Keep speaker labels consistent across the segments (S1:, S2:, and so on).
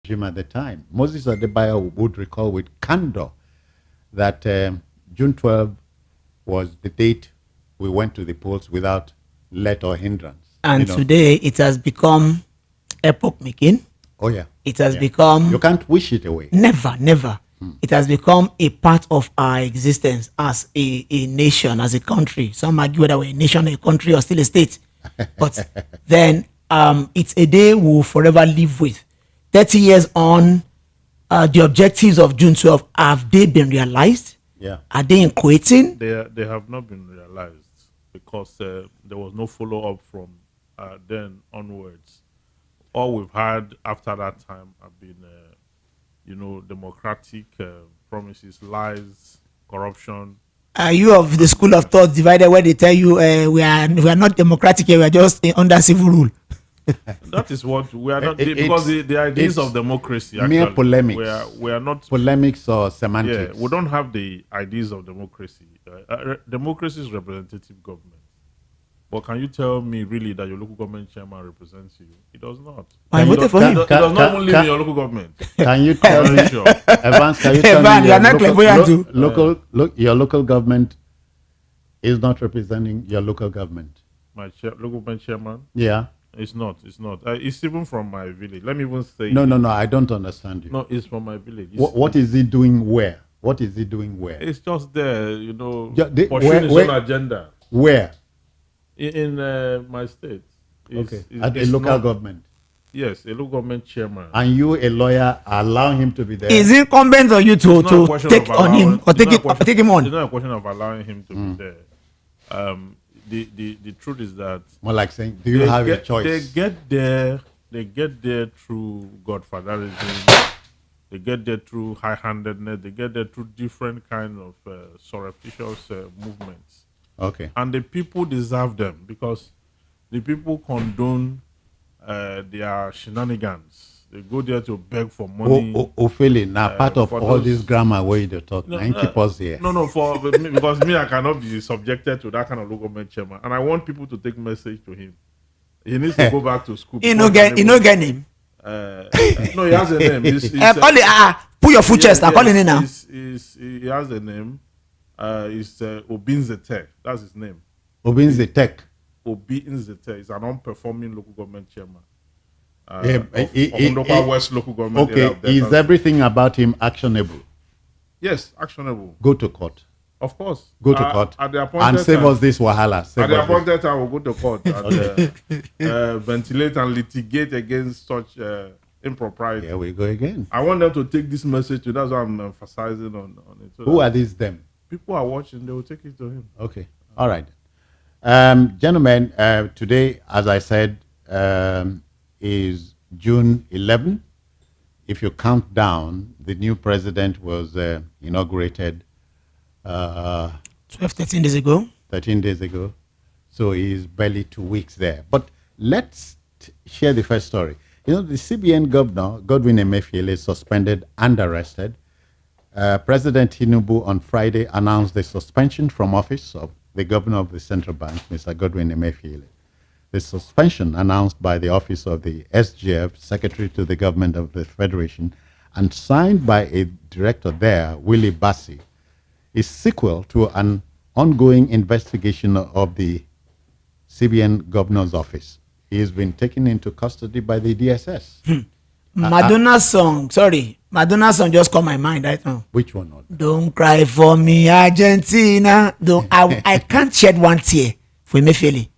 S1: regime at the time. Moses Adebayo would recall with candor that June 12 was the date we went to the polls without let or hindrance.
S2: And today it has become epoch making.
S1: Oh yeah.
S2: It has become.
S1: You can't wish it away.
S2: Never, never. It has become a part of our existence as a nation, as a country. Some argue whether we're a nation, a country, or still a state. But then it's a day we'll forever live with. 30 years on, the objectives of June 12, have they been realized?
S1: Yeah.
S2: Are they equating?
S3: They have not been realized because there was no follow-up from then onwards. All we've had after that time have been, democratic promises, lies, corruption.
S2: Are you of the school of thought divided where they tell you we are not democratic here, we are just under civil rule?
S3: That is what we are not, because the ideas of democracy actually,
S1: mere polemics.
S3: We are not
S1: polemics or semantics.
S3: Yeah, we don't have the ideas of democracy. Democracy is representative government. But can you tell me really that your local government chairman represents you? It does not.
S2: I voted for him.
S3: It does not even live in your local government.
S1: Can you tell me,
S3: Sure.
S1: Evans, can you tell
S2: Evan,
S1: me
S2: you are not clairvoyant
S1: your local government is not representing your local government?
S3: My local government chairman?
S1: Yeah.
S3: It's not. It's even from my village. Let me even say.
S1: No. I don't understand you.
S3: No, it's from my village.
S1: What is he doing where? What is he doing where?
S3: It's just there,
S1: where,
S3: pursuing his own agenda.
S1: Where?
S3: In my state.
S1: At a local government.
S3: Yes, a local government chairman.
S1: And you, a lawyer, allow him to be there?
S2: Is it incumbent on you to take on him or take him on?
S3: It's not a question of allowing him to be there. The truth is that
S1: more like saying, do you have a choice?
S3: They get there through godfatherism. They get there through high-handedness. They get there through different kind of surreptitious movements.
S1: Okay.
S3: And the people deserve them because the people condone their shenanigans. They go there to beg for money.
S1: Emefiele, now part of all this grammar where you talk, and keep us here.
S3: No, because me, I cannot be subjected to that kind of local government chairman. And I want people to take message to him. He needs to go back to school.
S2: He no get him.
S3: No, he has a name.
S2: Put your full chest. I'm calling it now.
S3: He has a name. It's Obinzete. That's his name.
S1: Obinzete.
S3: Obinzete is an unperforming local government chairman. West local government.
S1: Okay, is everything about him actionable?
S3: Yes, actionable.
S1: Go to court.
S3: Of course.
S1: Go to court.
S3: At the appointed
S1: and save
S3: time,
S1: us this wahala.
S3: At the appointed time, we'll go to court and ventilate and litigate against such impropriety.
S1: Here we go again.
S3: I want them to take this message to. That's why I'm emphasizing on it. So
S1: who are these them?
S3: People are watching. They will take it to him.
S1: Okay. All right. Gentlemen, today, as I said, is June 11. If you count down, the new president was inaugurated
S2: 13 days ago.
S1: 13 days ago. So he's barely 2 weeks there. But let's share the first story. The CBN Governor, Godwin Emefiele, is suspended and arrested. President Tinubu on Friday announced the suspension from office of the Governor of the Central Bank, Mr. Godwin Emefiele. The suspension announced by the Office of the SGF, Secretary to the Government of the Federation, and signed by a director there, Willie Bassi, is sequel to an ongoing investigation of the CBN Governor's Office. He has been taken into custody by the DSS.
S2: Madonna's song just caught my mind right now.
S1: Which one?
S2: Don't cry for me, Argentina. I can't shed one tear for Emefiele.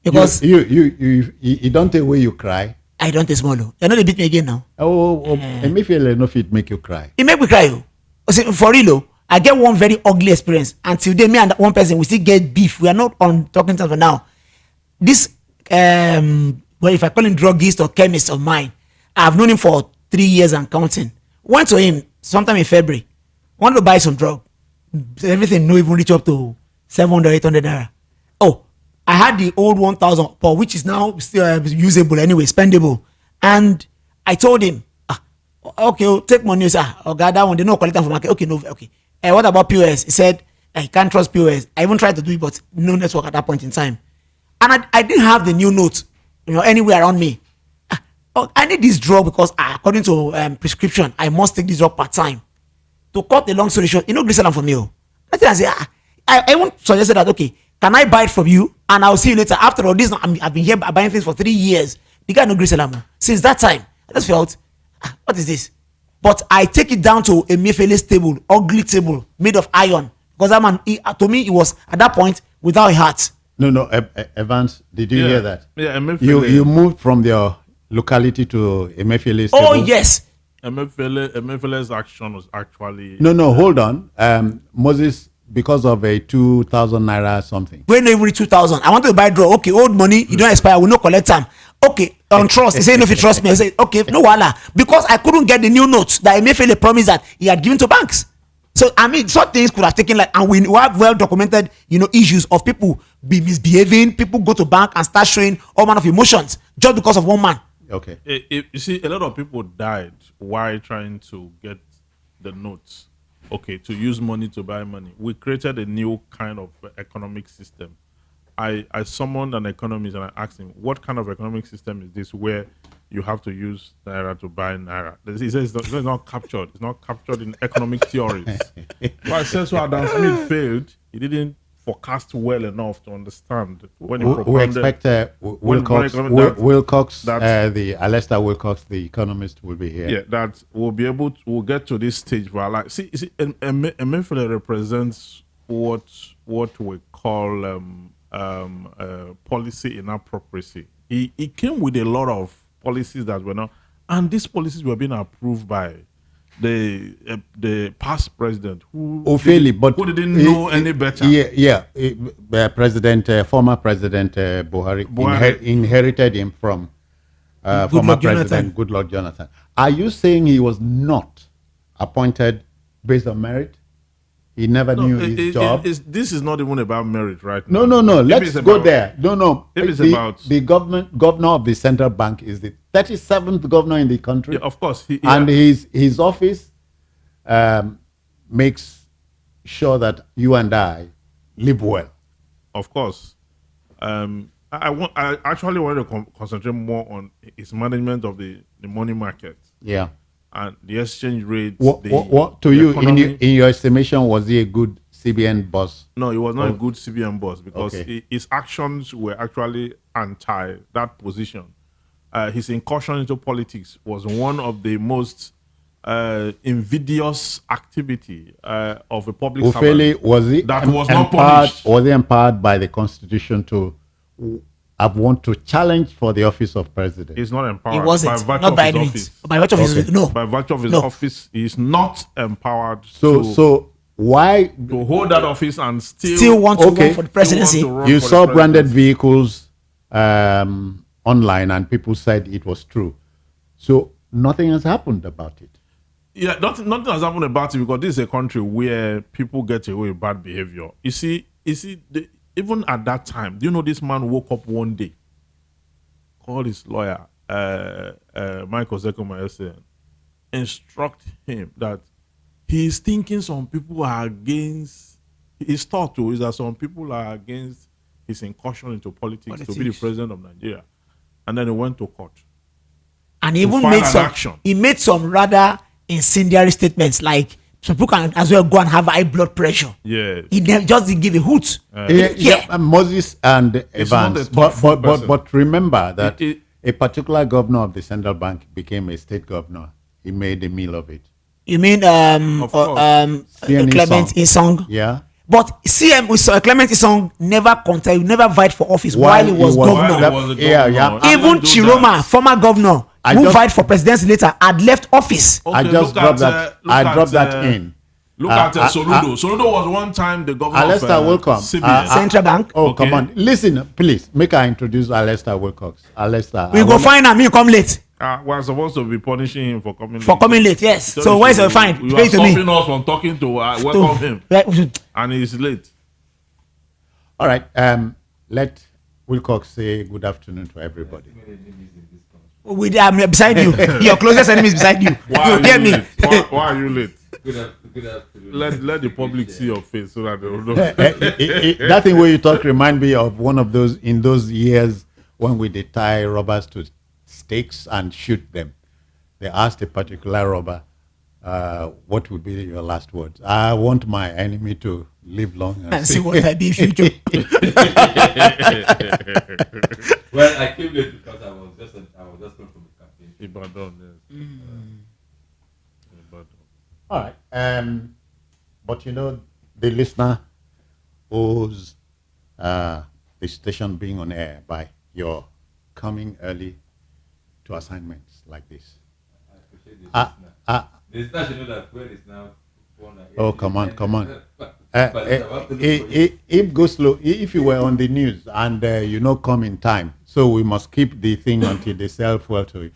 S2: Because
S1: you don't take away you cry.
S2: I don't take small. You're not beat me again now.
S1: Emefiele no fit make you cry.
S2: It make me cry. For real, I get one very ugly experience. Until today, me and one person we still get beef. We are not on talking terms for now. This if I call him druggist or chemist of mine, I've known him for 3 years and counting. Went to him sometime in February. Wanted to buy some drug. Everything no even reach up to 700, 800 naira. Oh, I had the old 1,000, which is now still usable anyway, spendable. And I told him, okay, take money, sir. Okay, that one, they no collect from market. Okay, no, okay. What about POS? He said, I can't trust POS. I even tried to do it, but no network at that point in time. And I didn't have the new note, anywhere around me. oh, I need this drug because according to prescription, I must take this drug part time. To cut the long story short, you know, Grisalam for me. I think I say, I won't suggest that, okay, can I buy it from you? And I'll see you later. After all this, I've been here buying things for 3 years. The guy no Grisalam. Since that time, I just felt, what is this? But I take it down to Emefiele's table, ugly table, made of iron. Because that man, to me, it was, at that point, without a heart.
S1: No, Evans, did you hear that?
S3: Yeah, Emefiele.
S1: You moved from your locality to Emefiele's
S2: Oh,
S1: table?
S2: yes.
S3: Emefiele's action was actually...
S1: No, hold on. Moses, because of a 2,000 naira something.
S2: When every 2,000, I wanted to buy drug. Okay, old money, you don't expire, we no collect time. Okay, on trust. He said, no, if you trust me, I said, okay, no wala. Because I couldn't get the new notes that Emefiele promised that he had given to banks. So, I mean, some things could have taken like, and we have well documented, you know, issues of people be misbehaving, people go to bank and start showing all manner of emotions just because of one man.
S1: Okay.
S3: You see, a lot of people died while trying to get the notes. Okay, to use money to buy money. We created a new kind of economic system. I summoned an economist and I asked him, what kind of economic system is this where you have to use naira to buy naira? He says it's not captured. It's not captured in economic theories. But I said, so Adam Smith failed. He didn't forecast well enough to understand when he
S1: we expect Wilcox, the Alistair Wilcox, the economist, will be here.
S3: Yeah, that we'll get to this stage where, like, see, Emefiele represents what we call policy inappropriacy. He came with a lot of policies that were not, and these policies were being approved by the past president who didn't know any better.
S1: Former President Buhari inherited him from former President Goodluck Jonathan. Are you saying he was not appointed based on merit? He never knew his job.
S3: This is not even about merit, right now.
S1: No. Let's go there. No.
S3: If it's about
S1: the governor of the central bank is the 37th governor in the country.
S3: Yeah, of course.
S1: And his office makes sure that you and I live well.
S3: Of course. I actually wanted to concentrate more on his management of the money market.
S1: Yeah.
S3: And the exchange rates.
S1: What to you, in your estimation, was he a good CBN boss?
S3: No, he was not a good CBN boss because his actions were actually anti that position. His incursion into politics was one of the most invidious activity of a public servant.
S1: Was he
S3: not punished?
S1: Was he empowered by the Constitution to want to challenge for the office of president?
S3: He's not empowered.
S2: He wasn't. Not by any means. By virtue of his no.
S3: By virtue of his office, he is not empowered.
S1: So why
S3: to hold that office and
S2: still want to run for the presidency?
S1: You saw branded vehicles online, and people said it was true. So nothing has happened about it.
S3: Yeah, nothing has happened about it because this is a country where people get away with bad behavior. You see, even at that time, do you know this man woke up one day, called his lawyer, Michael Zekoma, instruct him that he's thinking some people are against, his thought too is that some people are against his incursion into politics to be the president of Nigeria. And then he went to court.
S2: And he even made some rather incendiary statements like, some people can as well go and have high blood pressure.
S3: Yeah.
S2: He just didn't give a hoot.
S1: Moses and Evans. But remember that a particular governor of the central bank became a state governor. He made a meal of it.
S2: You mean Clement Isong?
S1: Yeah.
S2: But Clement Isong never contested, never vied for office while he was governor. Even Chiroma, former governor, who vied for presidency later, had left office.
S1: Okay, I just dropped that in.
S3: Look at Soludo. Soludo was one time the governor
S1: Alistair Wilcox.
S2: Central Bank.
S1: Come on. Listen, please. Make I introduce Alistair Wilcox. Alistair.
S2: We go find him. You come late.
S3: We're supposed to be punishing him for coming late.
S2: For coming late, yes. So where's the fine?
S3: You are stopping us from talking to welcome him. And he's late.
S1: All right. Let Wilcox say good afternoon to everybody.
S2: I'm beside you. Your closest enemy is beside you.
S3: Why
S2: hear me?
S3: Why are you late? Good afternoon. Let the public see your face so that they will know.
S1: That thing where you talk remind me of one of those in those years when we did tie robbers to stakes and shoot them. They asked a particular robber, what would be your last words? I want my enemy to live long
S2: And see what I do in future.
S4: Well, I came late because I was just going from the campaign.
S3: Ibadan, yes. Ibadan.
S1: All right. But the listener owes the station being on air by your coming early to assignments like this.
S4: I appreciate this. The listener should know that where is now.
S1: Oh, come on. If go slow, if you were on the news and come in time, so we must keep the thing until they sell fuel to it.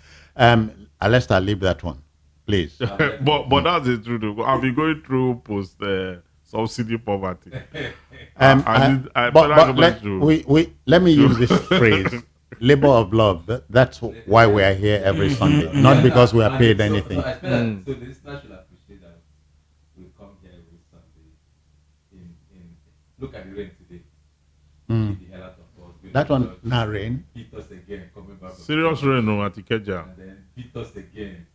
S1: Let's leave that one, please.
S3: but that's the truth. Though. I've been going through post subsidy poverty.
S1: Let me use this phrase: labor of love. That's why we are here every Sunday, not because we are paid anything.
S4: So the listener should appreciate that we come here every Sunday. Look at the rain today. The hell out of us.
S1: That one, not rain.
S4: Beat us again, coming back.
S3: Serious rain, no, at Ikeja.
S4: And then beat us again,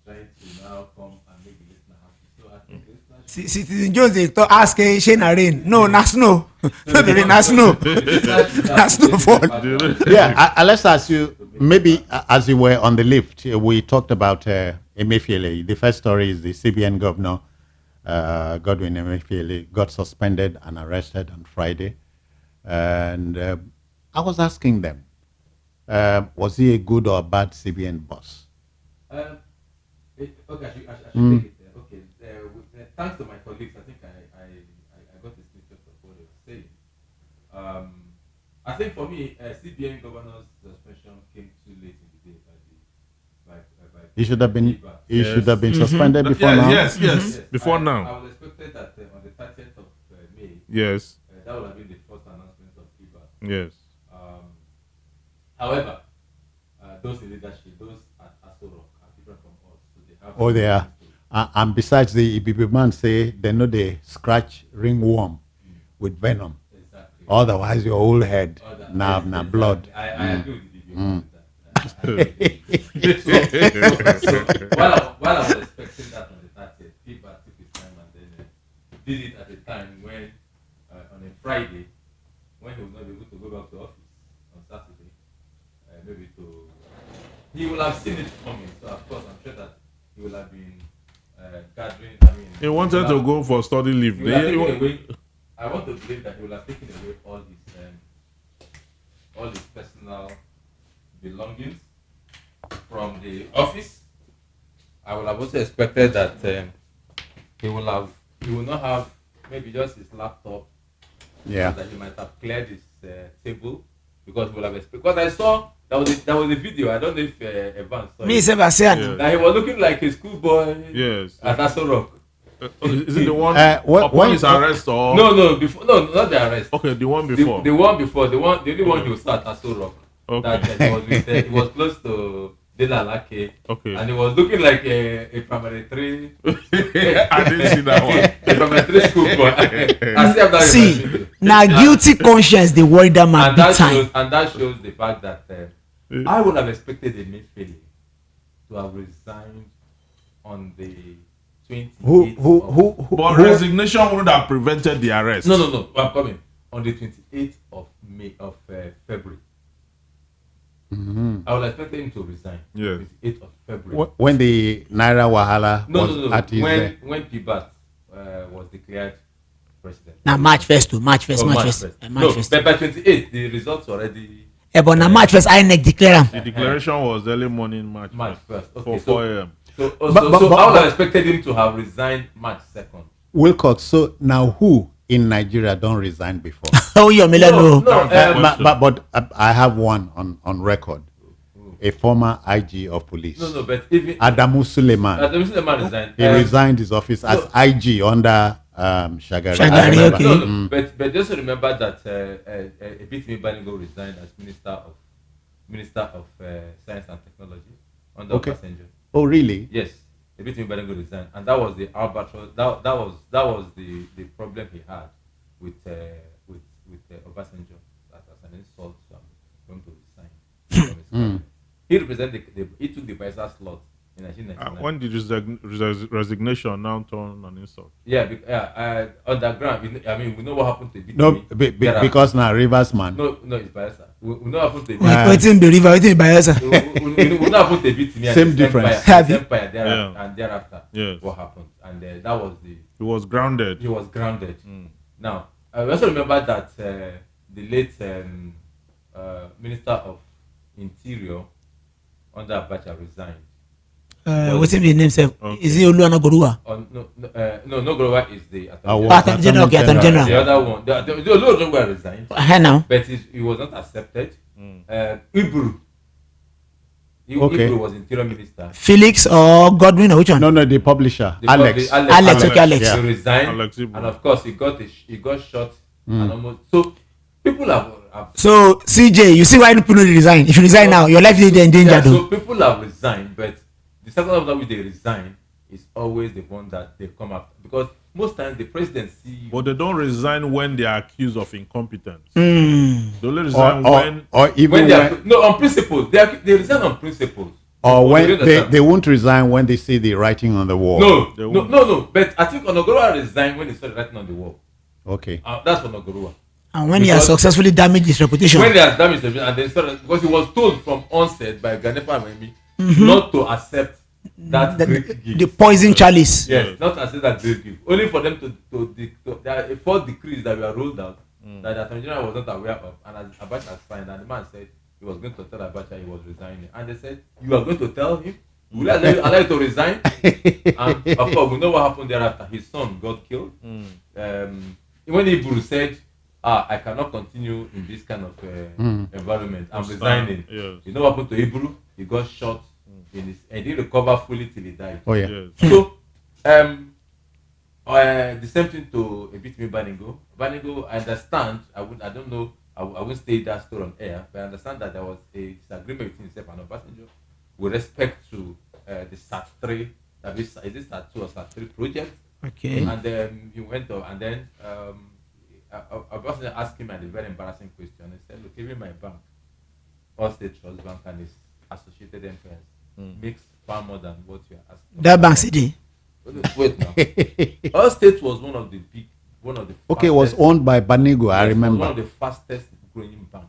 S4: trying to now come and make the listener happy. So I think the listener should.
S2: Citizen Jones dey talk ask shey na rain. No, na snow. No be rain, na snow. Na snow fall.
S1: Yeah, let's ask you, maybe as you were on the lift, we talked about Emefiele. The first story is the CBN Governor, Godwin Emefiele, got suspended and arrested on Friday. And I was asking them, was he a good or bad CBN boss?
S4: Okay, I should take it there. Okay, thanks to my colleagues, I think I got a snippet of what they were saying. I think for me, CBN Governor's suspension came too late in the day by
S1: He should have been suspended before now.
S3: Yes. Before now.
S4: I was expected that on the 30th of May.
S3: Yes.
S4: That would have been the first announcement of IBA.
S3: Yes.
S4: However, those in leadership, those at Aso Rock are different from us. So they have.
S1: Oh, they are. And besides, the Ibibi man say they know they scratch ringworm with venom.
S4: Exactly.
S1: Otherwise, your whole head now blood.
S4: I agree with the Ibibi with that. So while I was expecting that on the 30th, people took his time and then did it at a time when on a Friday, when he was not able to go back to office on Saturday, maybe he will have seen it coming. So of course, I'm sure that he will have been gathering.
S3: He wanted to go for study leave.
S4: I want to believe that he will have taken away all his personal belongings from the office. I would have also expected that he will not have maybe just his laptop.
S1: Yeah.
S4: That he might have cleared his table because we will have expected. Because I saw that was a video. I don't know if Evans saw
S2: Me
S4: it.
S2: say I say
S4: That he was looking like a schoolboy.
S3: Yes.
S4: At Aso Rock.
S3: Is it the one
S1: when
S3: his arrest or
S4: No, not the arrest.
S3: Okay, the one before.
S4: The one before, the only one he was at Aso Rock.
S3: Okay.
S4: That he was close to Delalake.
S3: Okay.
S4: And he was looking like a primary 3.
S3: I didn't see that one.
S4: A primary 3 schoolboy.
S2: See, now guilty conscience they worry that man big time.
S4: And that shows the fact that I would have expected Emefiele to have resigned on the 28th.
S3: But resignation wouldn't have prevented the arrest.
S4: No. I'm coming. On the 28th of February. I would expect him to resign.
S3: Yeah.
S4: 28th of February.
S1: When the Naira Wahala was at his
S4: when Pibat was declared president.
S2: Now March 1st to March 1st,
S4: March 1st. But by 28th, the results already.
S2: But now March 1st, INEC declare him.
S3: The declaration was early morning March
S4: 1st.
S3: for
S4: Okay,
S3: 4 a.m.
S4: So I would have expected him to have resigned March 2nd.
S1: Wilcox, so now who in Nigeria don't resign before?
S2: Oh, you no.
S1: But I have one on record. A former IG of police.
S4: No, but even
S1: Adamu Suleiman
S4: resigned.
S1: He resigned his office as IG under Shagari.
S2: Shagari, okay.
S4: No, but just remember that Ebitimi Banigo resigned as Minister of Science and Technology under Obasanjo.
S1: Oh, really?
S4: Yes, Ebitimi Banigo resigned, and that was the albatross. That was the problem he had with Obasanjo. That was an insult to him going to resign from his cabinet. he represented he took the Bayelsa slot in 1999.
S3: When did his resignation now turn an insult?
S4: Yeah, underground. I mean, we know what happened to
S1: No,
S4: BTV.
S1: because now Rivers man.
S4: No, it's Bayelsa. We know what happened to
S2: Wetin be river, wetin be Bayelsa?
S4: we know what happened to BTV.
S1: Same difference.
S4: Empire there
S3: Yeah.
S4: and thereafter.
S3: Yes.
S4: What happened? And that was the.
S3: He was grounded.
S4: He was grounded. Now, I also remember that the late Minister of Interior under Abacha resigned.
S2: Wetin be the name sef?
S3: Okay.
S2: Is it Oluwanogoruwa?
S4: No, Grover is the
S2: Attorney General. Okay, Attorney General.
S4: The other one, the Oluwanogoruwa resigned,
S2: Now.
S4: but he was not accepted. Ibru.
S1: Okay.
S4: Ibru was Interior Minister.
S2: Felix or Godwin or which one?
S1: No, the publisher,
S4: The
S1: Alex.
S2: Alex, okay, Alex.
S1: Yeah.
S4: He resigned,
S3: Alex Ibru.
S4: and of course he got shot and almost. So people have
S2: So CJ, you see why people don't resign? If you resign now, your life is in danger.
S4: yeah,
S2: Though.
S4: so people have resigned, but the second of that which they resign is always the one that they come up because most times the presidency.
S3: But they don't resign when they are accused of incompetence.
S2: Mm.
S3: They only resign
S1: Or even
S4: When they
S1: when,
S4: no on principles, they resign on principles.
S1: or when
S4: You understand?
S1: they won't resign when they see the writing on the wall.
S3: They
S4: No.
S3: won't.
S4: But I think Onogorua resigned when he started writing on the wall.
S1: Okay.
S4: That's Onogorua.
S2: And when he has
S4: Because-
S2: successfully damaged his reputation.
S4: When they has damaged the and then started because he was told from onset by Ganepa Memi not to accept that great gift.
S2: the poison chalice.
S4: Yes, not to accept that great gift. Only for them to there are 4 decrees that were rolled out that the Attorney General was not aware of, and as Abacha signed, and the man said he was going to tell Abacha he was resigning, and they said you are going to tell him. Will I allow you to resign? And of course, we know what happened thereafter. His son got killed. When Iburu said, I cannot continue in this kind of environment, I'm resigning.
S3: Yes.
S4: You know what happened to Iburu? He got shot in his, and he didn't recover fully till he died.
S1: Oh yeah.
S3: Yes.
S4: So, the same thing to Ebitimi Banigo. Banigo, I understand. I don't know. I won't stay that story on air, but I understand that there was a disagreement between himself and Obasanjo with respect to the SAT-3, is it SAT-2 or SAT-3 project.
S2: Okay.
S4: And then he went up, and then Obasanjo asked him a very embarrassing question. He said, "Look, even my bank, All State Trust Bank and its associated employers, makes far more than what you are asking."
S2: That bank CD.
S4: Wait now. All State was one of the
S1: Okay, it was
S4: fastest-
S1: owned by Banigo, I
S4: Yes, it was
S1: remember.
S4: one of the fastest growing bank.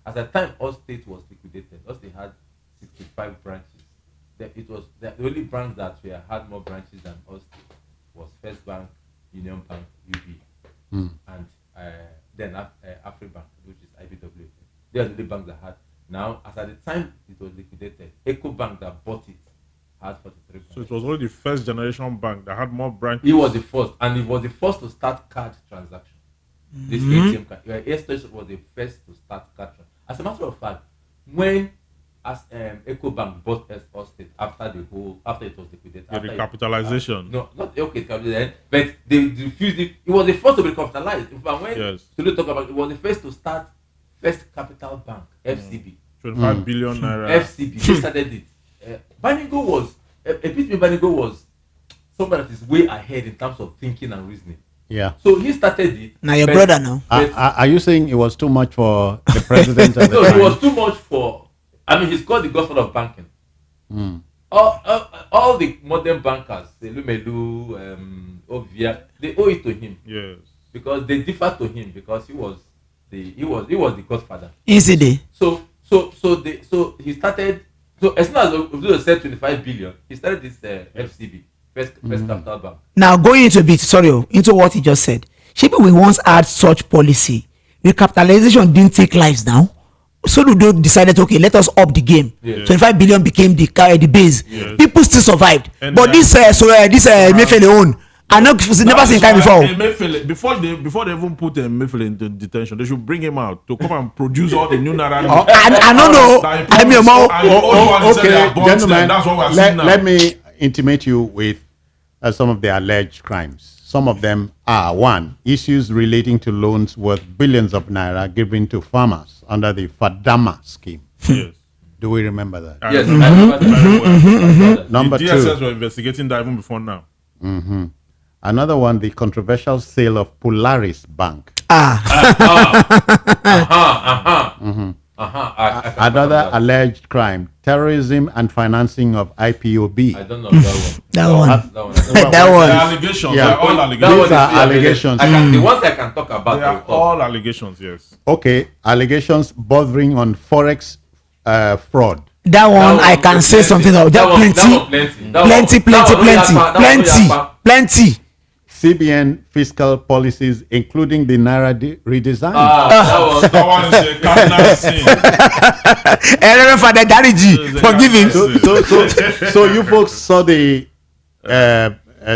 S4: At the time All State was liquidated, All State had 65 branches. It was the only bank that had more branches than All State was First Bank, Union Bank, UB, and then Afribank, which is IBW. They are the only banks that had. Now, as at the time it was liquidated, Eco Bank that bought it had 43 branches.
S3: So it was only the first generation bank that had more branches.
S4: He was the first, and he was the first to start card transaction. This ATM card. Airstream was the first to start card transaction. As a matter of fact, when EcoBank bought All State after it was liquidated,
S3: The
S4: after
S3: recapitalization.
S4: no, not okay, capitalization, but they refused it. It was the first to be recapitalized. In fact, when
S3: Yes.
S4: Tolu talk about it, was the first to start First Capital Bank (FCB).
S3: 25 billion naira.
S4: FCB. They started it. Banigo was Banigo was someone that is way ahead in terms of thinking and reasoning.
S1: Yeah.
S4: So he started it.
S2: Now your
S4: but-
S2: brother now.
S4: but-
S1: Are you saying it was too much for the president at the
S4: no,
S1: time?
S4: it was too much for. I mean, he's called the godfather of banking.
S1: Mm.
S4: All the modern bankers, Lumelu, Ovia, they owe it to him
S3: Yes.
S4: because they differ to him because he was the godfather.
S2: Incident.
S4: So he started. So as soon as Ovidio said 25 billion, he started this FCB, First Capital Bank.
S2: Now going into a bit, into what he just said. Maybe we once had such policy. Recapitalization didn't take lives now. So Ludo decided, okay, let us up the game.
S4: Yes.
S2: 25 billion became the base.
S3: Yes.
S2: People still survived.
S3: And
S2: but this Emefiele own, I never seen kind before.
S3: Emefiele, before they even put Emefiele into detention, they should bring him out to come and produce all the new naira.
S2: I don't know. I mean,
S1: Okay, gentlemen,
S3: That's what we're seeing now.
S1: let me intimate you with some of the alleged crimes. Some of them are: one, issues relating to loans worth billions of naira given to farmers under the Fadama scheme.
S3: Yes.
S1: Do we remember that?
S4: Yes, I remember that.
S1: Number
S3: The DSS
S1: two,
S3: were investigating that even before now.
S1: another one, the controversial sale of Polaris Bank. Another alleged crime: terrorism and financing of IPOB.
S4: I don't know that
S2: That one.
S3: The
S2: That one.
S3: allegations,
S1: Yeah.
S3: they're all
S4: That
S3: allegations.
S1: These
S4: one
S1: are
S4: is
S1: allegations.
S4: The ones I can talk about.
S3: They
S4: I
S3: are
S4: will talk.
S3: all allegations, yes.
S1: Okay, allegations bordering on forex fraud.
S2: That one I can
S4: is
S2: say
S4: plenty.
S2: something about. That plenty.
S4: That
S1: CBN fiscal policies, including the Naira redesign.
S3: That one is a cardinal sin.
S2: Reverend Father Dariji, forgive him.
S1: So you folks saw the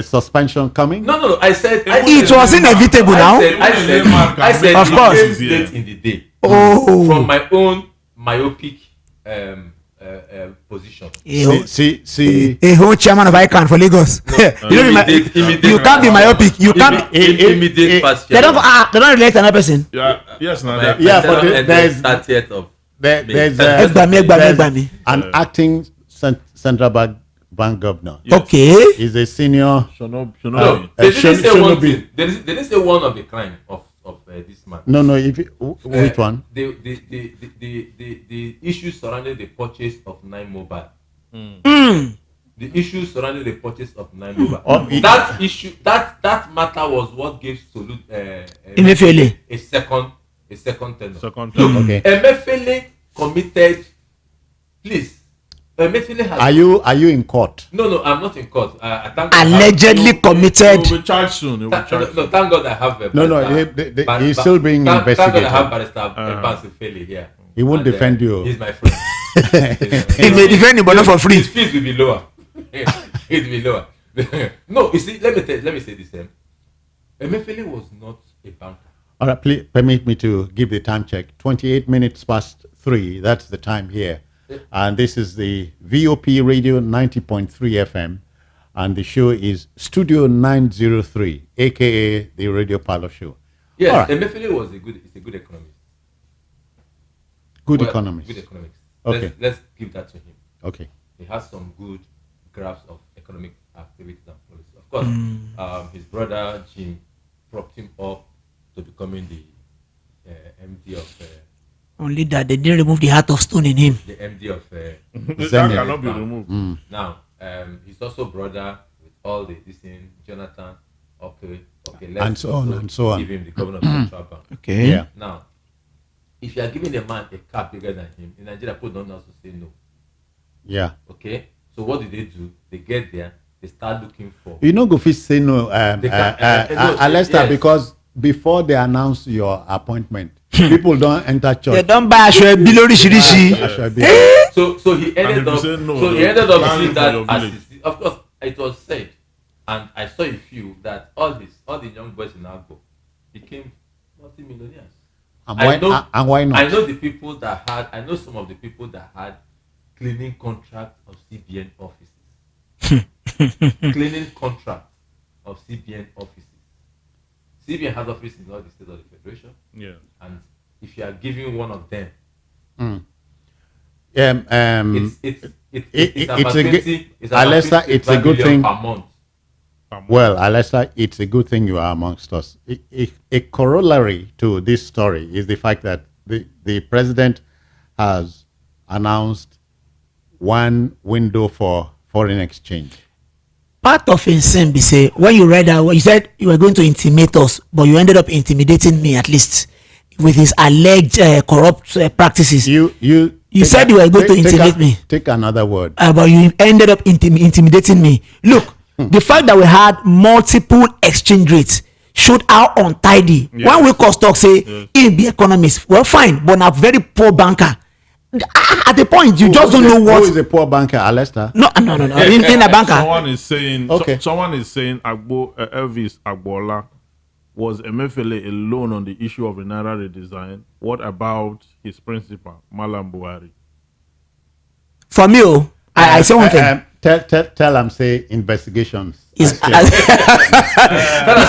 S1: suspension coming?
S4: No. I said
S2: It was inevitable now.
S4: I said
S2: Of course.
S4: it came late in the day.
S2: Oh.
S4: From my own myopic position.
S1: See.
S2: A whole chairman of ICANN for Lagos. You can't be myopic. You can't.
S4: Immediate past.
S2: They don't relate to another person.
S3: Yeah, yes, now that.
S1: Yeah, but there's
S4: 30th of
S1: there's
S2: Egbami.
S1: an acting central bank governor.
S3: Yes.
S2: Okay.
S1: He's a senior.
S3: Shono.
S4: They didn't say one
S1: Shonobi.
S4: thing. They didn't say one of the crime of this man.
S1: No. Which one?
S4: The issues surrounding the purchase of 9 Mobile. The issues surrounding the purchase of 9 Mobile. That issue, that matter was what gave
S2: Emefiele
S4: a second tenure.
S1: Okay.
S4: Emefiele committed. Please, Emefiele has.
S1: Are you in court?
S4: No, I'm not in court. I thank
S2: allegedly committed.
S3: He will be charged soon. He will be charged soon.
S4: No, thank God I have.
S1: He's still being
S4: Thank God
S1: investigated.
S4: I have Barrister Emefiele here.
S1: He won't
S4: And,
S1: defend you.
S4: He's my friend.
S2: He may defend him, but not for free.
S4: His fees will be lower. It will be lower. No, you see, let me say this. Emefiele was not a banker.
S1: All right, please permit me to give the time check. 28 minutes past 3. That's the time here. And this is the VOP Radio 90.3 FM. And the show is Studio 903, a.k.a. the Radio Parlor Show.
S4: Yes,
S1: All right.
S4: Emefiele was a good economist.
S1: Good economist.
S4: Good economist.
S1: Okay.
S4: Let's give that to him.
S1: Okay.
S4: He has some good graphs of economic activity and policy. Of course, his brother Jim propped him up to becoming the MD of
S2: Only that they didn't remove the heart of stone in him.
S4: the MD of
S3: That cannot be removed.
S4: now. He's also brother with all this in Jonathan. Okay. Let's
S1: And so on,
S4: also
S1: and so on.
S4: give him the governor of Central Bank.
S2: Okay.
S1: Yeah.
S4: Now, if you are giving a man a cap bigger than him, in Nigeria, people don't know how to say no.
S1: Yeah.
S4: Okay? So what do? They get there, they start looking for.
S1: You know, Gofi say no, Alester,
S4: yes.
S1: because before they announce your appointment, people don't enter
S2: They
S1: church.
S2: don't buy aṣọ ẹbí lóríṣiríṣi.
S4: So he ended
S3: if you
S4: up.
S3: say no,
S4: So he
S3: you
S4: ended up
S3: plan
S4: seeing
S3: for
S4: that
S3: your
S4: as
S3: village.
S4: of course it was said, and I saw a few that all the young boys in Agbo became multi-millionaires.
S1: And why not?
S4: I know the people that had. I know some of the people that had cleaning contracts of CBN offices. Cleaning contracts of CBN offices. CBN has offices in all the states of the federation.
S3: Yeah.
S4: And if you are giving one of them,
S1: it's a good thing.
S4: per month.
S1: Well, Alester, it's a good thing you are amongst us. A corollary to this story is the fact that the president has announced one window for foreign exchange.
S2: Part of insane be say when you read that, you said you were going to intimidate us, but you ended up intimidating me at least with his alleged corrupt practices.
S1: You
S2: said you were going to intimidate me.
S1: Take another word.
S2: But you ended up intimidating me. Look, the fact that we had multiple exchange rates showed how untidy.
S3: Yes.
S2: When we cost talk say in the economist, well fine, but a very poor banker. At the point you just don't know what.
S1: Who is a poor banker, Alester?
S2: No. In a banker.
S3: Someone is saying.
S1: Okay.
S3: Someone is saying Elvis Agboola was Emefiele alone on the issue of the Naira redesign. What about his principal, Malam Buhari?
S2: For me, I say one thing.
S1: Tell him say investigations.
S2: Is
S4: Tell us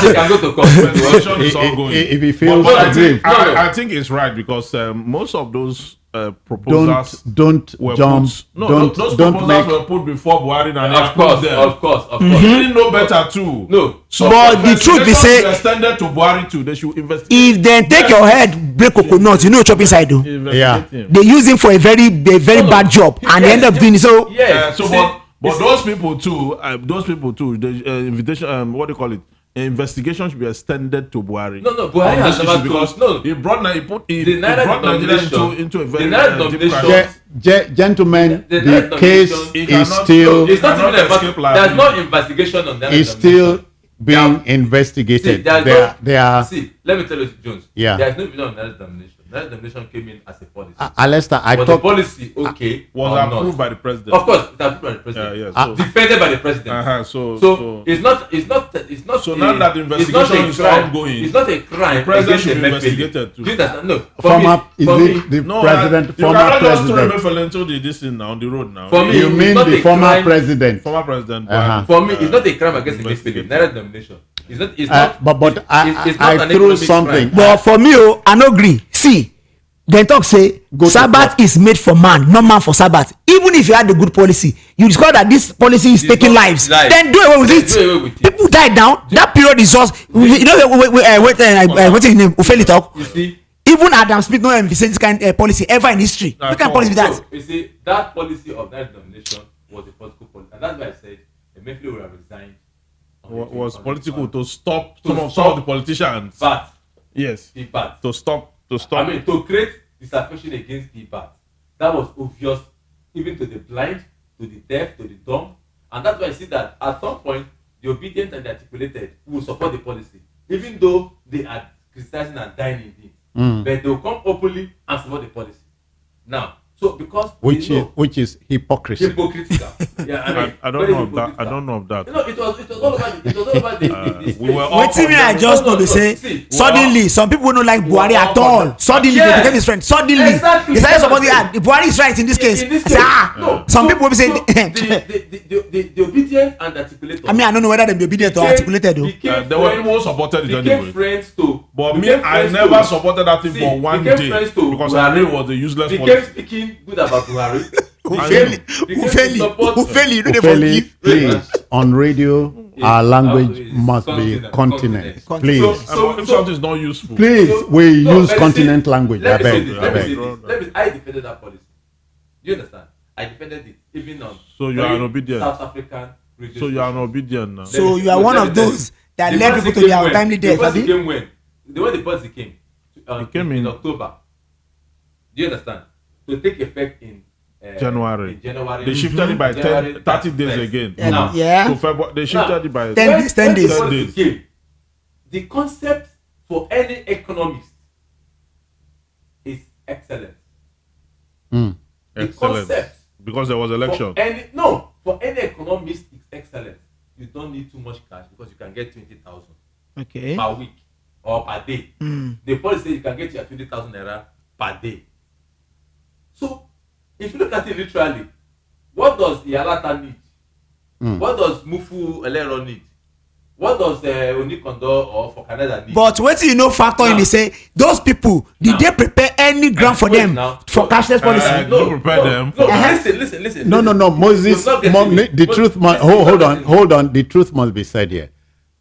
S4: you can go to court.
S3: Investigation is ongoing.
S1: If he feels
S3: But
S1: aggrieved.
S3: I think it's right because most of those proposals
S1: don't
S3: were
S1: jump.
S3: put. No,
S1: don't
S3: those
S1: don't
S3: proposals
S1: make.
S3: were put before Buhari and
S4: Of course, of course, of course.
S3: They didn't know better too.
S4: No.
S3: So
S2: But the truth be say,
S3: extended to Buhari too. They should investigate.
S2: if they take your head break coconut, you know chop inside though.
S1: Yeah.
S2: They use him for a very bad job, and they end up doing it. So
S4: Yes.
S3: But those people too, the invitation, what do you call it? Investigation should be extended to Buhari.
S4: No, Buhari has never
S3: because
S4: told. No,
S3: he brought
S4: the Naira
S3: brought Nigeria
S4: denomination
S3: into a very
S4: the Naira
S3: deep
S4: denomination.
S3: crisis.
S1: Gentlemen,
S4: The
S1: the case
S3: He
S1: is
S3: cannot-
S1: still
S4: It's not
S3: cannot
S4: even about.
S3: escape
S4: There's
S3: liability.
S4: no investigation on that.
S1: is still being investigated. They are.
S4: See, let me tell you, Jones.
S1: Yeah.
S4: There's no video on that denomination. That denomination came in as a policy.
S1: Alistair, I
S4: Was the
S1: talked.
S4: policy okay
S3: Was
S4: or
S3: approved
S4: not?
S3: by the president.
S4: Of course, it's approved by the president.
S3: Yeah. So,
S4: Defended by the president.
S3: so
S4: It's not.
S3: So now that the investigation is ongoing,
S4: it's not a crime.
S3: the president should be
S4: against Emefiele.
S3: investigated too.
S4: Do you understand? No.
S1: Former, is
S4: for
S1: it
S4: me,
S1: the
S3: no,
S1: president?
S3: you
S1: Former
S3: cannot just throw
S1: president.
S3: Emefiele into this thing now on the road now.
S4: For me,
S1: You
S4: it's
S1: mean
S4: not
S1: the
S4: a
S1: former
S4: crime.
S1: president?
S3: Former president.
S1: Uh-huh.
S4: For me, it's not a crime against Emefiele.
S3: Investigated.
S4: Naira denomination. It's not. It's not.
S1: But
S4: it's
S1: I
S4: not an
S1: threw
S4: economic
S1: something.
S4: crime.
S2: but for me, I no agree. See, they talk say
S1: Go to
S2: Sabbath is made for man, not man for Sabbath. Even if you had a good policy, you discover that this policy is
S4: It's
S2: taking
S4: not
S2: lives.
S4: life.
S2: Then do away with
S4: Then
S2: it.
S4: do away with it.
S2: People died down. That period is just. You know, what's his name? Ufeli talk.
S4: You see.
S2: Even Adam Smith no envisage this kind policy ever in history. What kind of policy be that?
S4: So, you see, that policy of that denomination was a political policy, and that's why I said Emefiele would have resigned.
S3: Was political to stop
S4: To
S3: some of
S4: stop.
S3: the politicians.
S4: But
S3: Yes.
S4: the bad.
S3: To stop.
S4: I mean, to create disaffection against the bad. That was obvious, even to the blind, to the deaf, to the dumb, and that's why I see that at some point the obedient and the articulated will support the policy, even though they are criticizing and dying indeed. But they will come openly and support the policy. Now, so because
S1: which is hypocrisy.
S4: hypocritical. Yeah, I mean,
S3: I don't
S4: very
S3: know of that. I
S4: hypocritical.
S3: don't know of that.
S4: You know, it was all about the
S3: We were
S4: space.
S3: all
S2: Wetin me I
S3: condemned.
S2: just know be say
S4: See,
S2: suddenly some people no like Buhari
S4: well,
S2: at all. Suddenly
S4: yes.
S2: they became his friend. Suddenly
S4: Exactly.
S2: they started supporting Buhari is right in this case.
S4: In this
S2: I say
S4: case, no.
S2: some people will be say.
S4: The obedient and articulated.
S2: I mean I don't know whether they be obedient or articulated though.
S3: There were people who supported it
S4: became
S3: anyway.
S4: friends to.
S3: But me,
S4: became
S3: I
S4: friends
S3: never
S4: to-
S3: supported that thing
S4: See,
S3: for one
S4: became
S3: day
S4: friends to
S3: because
S4: Buhari.
S3: I knew it was a useless
S4: Became
S3: policy.
S4: speaking good about Buhari.
S2: Ufeli, you know they
S1: Ufeli,
S2: forgive.
S1: please, on radio, our language
S4: it's
S1: must be
S4: continent.
S1: continent. Please,
S3: If something is not useful,
S1: please, we
S4: No,
S1: use
S4: let me
S1: continent
S4: say-
S1: language. I
S4: Let me say
S1: beg,
S4: this.
S1: I
S4: Let me say
S1: beg.
S4: this. I defended that policy. Do you understand? I defended it even on.
S3: So you are
S4: very
S3: an obedient.
S4: South African radio
S3: so you are an
S4: stations.
S3: obedient now.
S2: So you are one of those that
S4: The
S2: led
S4: policy
S2: people to their
S4: came when?
S2: untimely death,
S4: The policy
S2: abi?
S4: came when? The way the policy came.
S3: It came
S4: in
S3: in-
S4: October. Do you understand? To take effect in
S3: January.
S4: In January.
S3: They shifted it by
S4: January
S3: 30 days
S4: 31st.
S3: again.
S2: Yeah.
S4: Now,
S2: Yeah.
S3: To February, they shifted it by
S2: 10
S4: when-
S2: days, 10
S4: when the
S2: days.
S4: policy
S3: 10 days.
S4: came, the concept for any economist is excellent. The
S3: excellent
S4: concept
S3: because there was election.
S4: for any economist is excellent. You don't need too much cash because you can get 20,000
S2: Okay.
S4: per week or per day. The policy says you can get your 20,000 naira per day. So if you look at it literally, what does Iyalata need? What does Mufu Elero need? What does Onikondo or for Canada need?
S2: But wetin you know factor in
S4: Now-
S2: be say those people did they prepare any ground for
S4: Wait
S2: them
S4: now.
S2: for
S4: No.
S2: cashless policy?
S3: You prepare them.
S4: No,
S2: Uh-huh.
S4: listen.
S1: No, Moses.
S4: You're not getting it.
S1: The truth must hold on. The truth must be said here.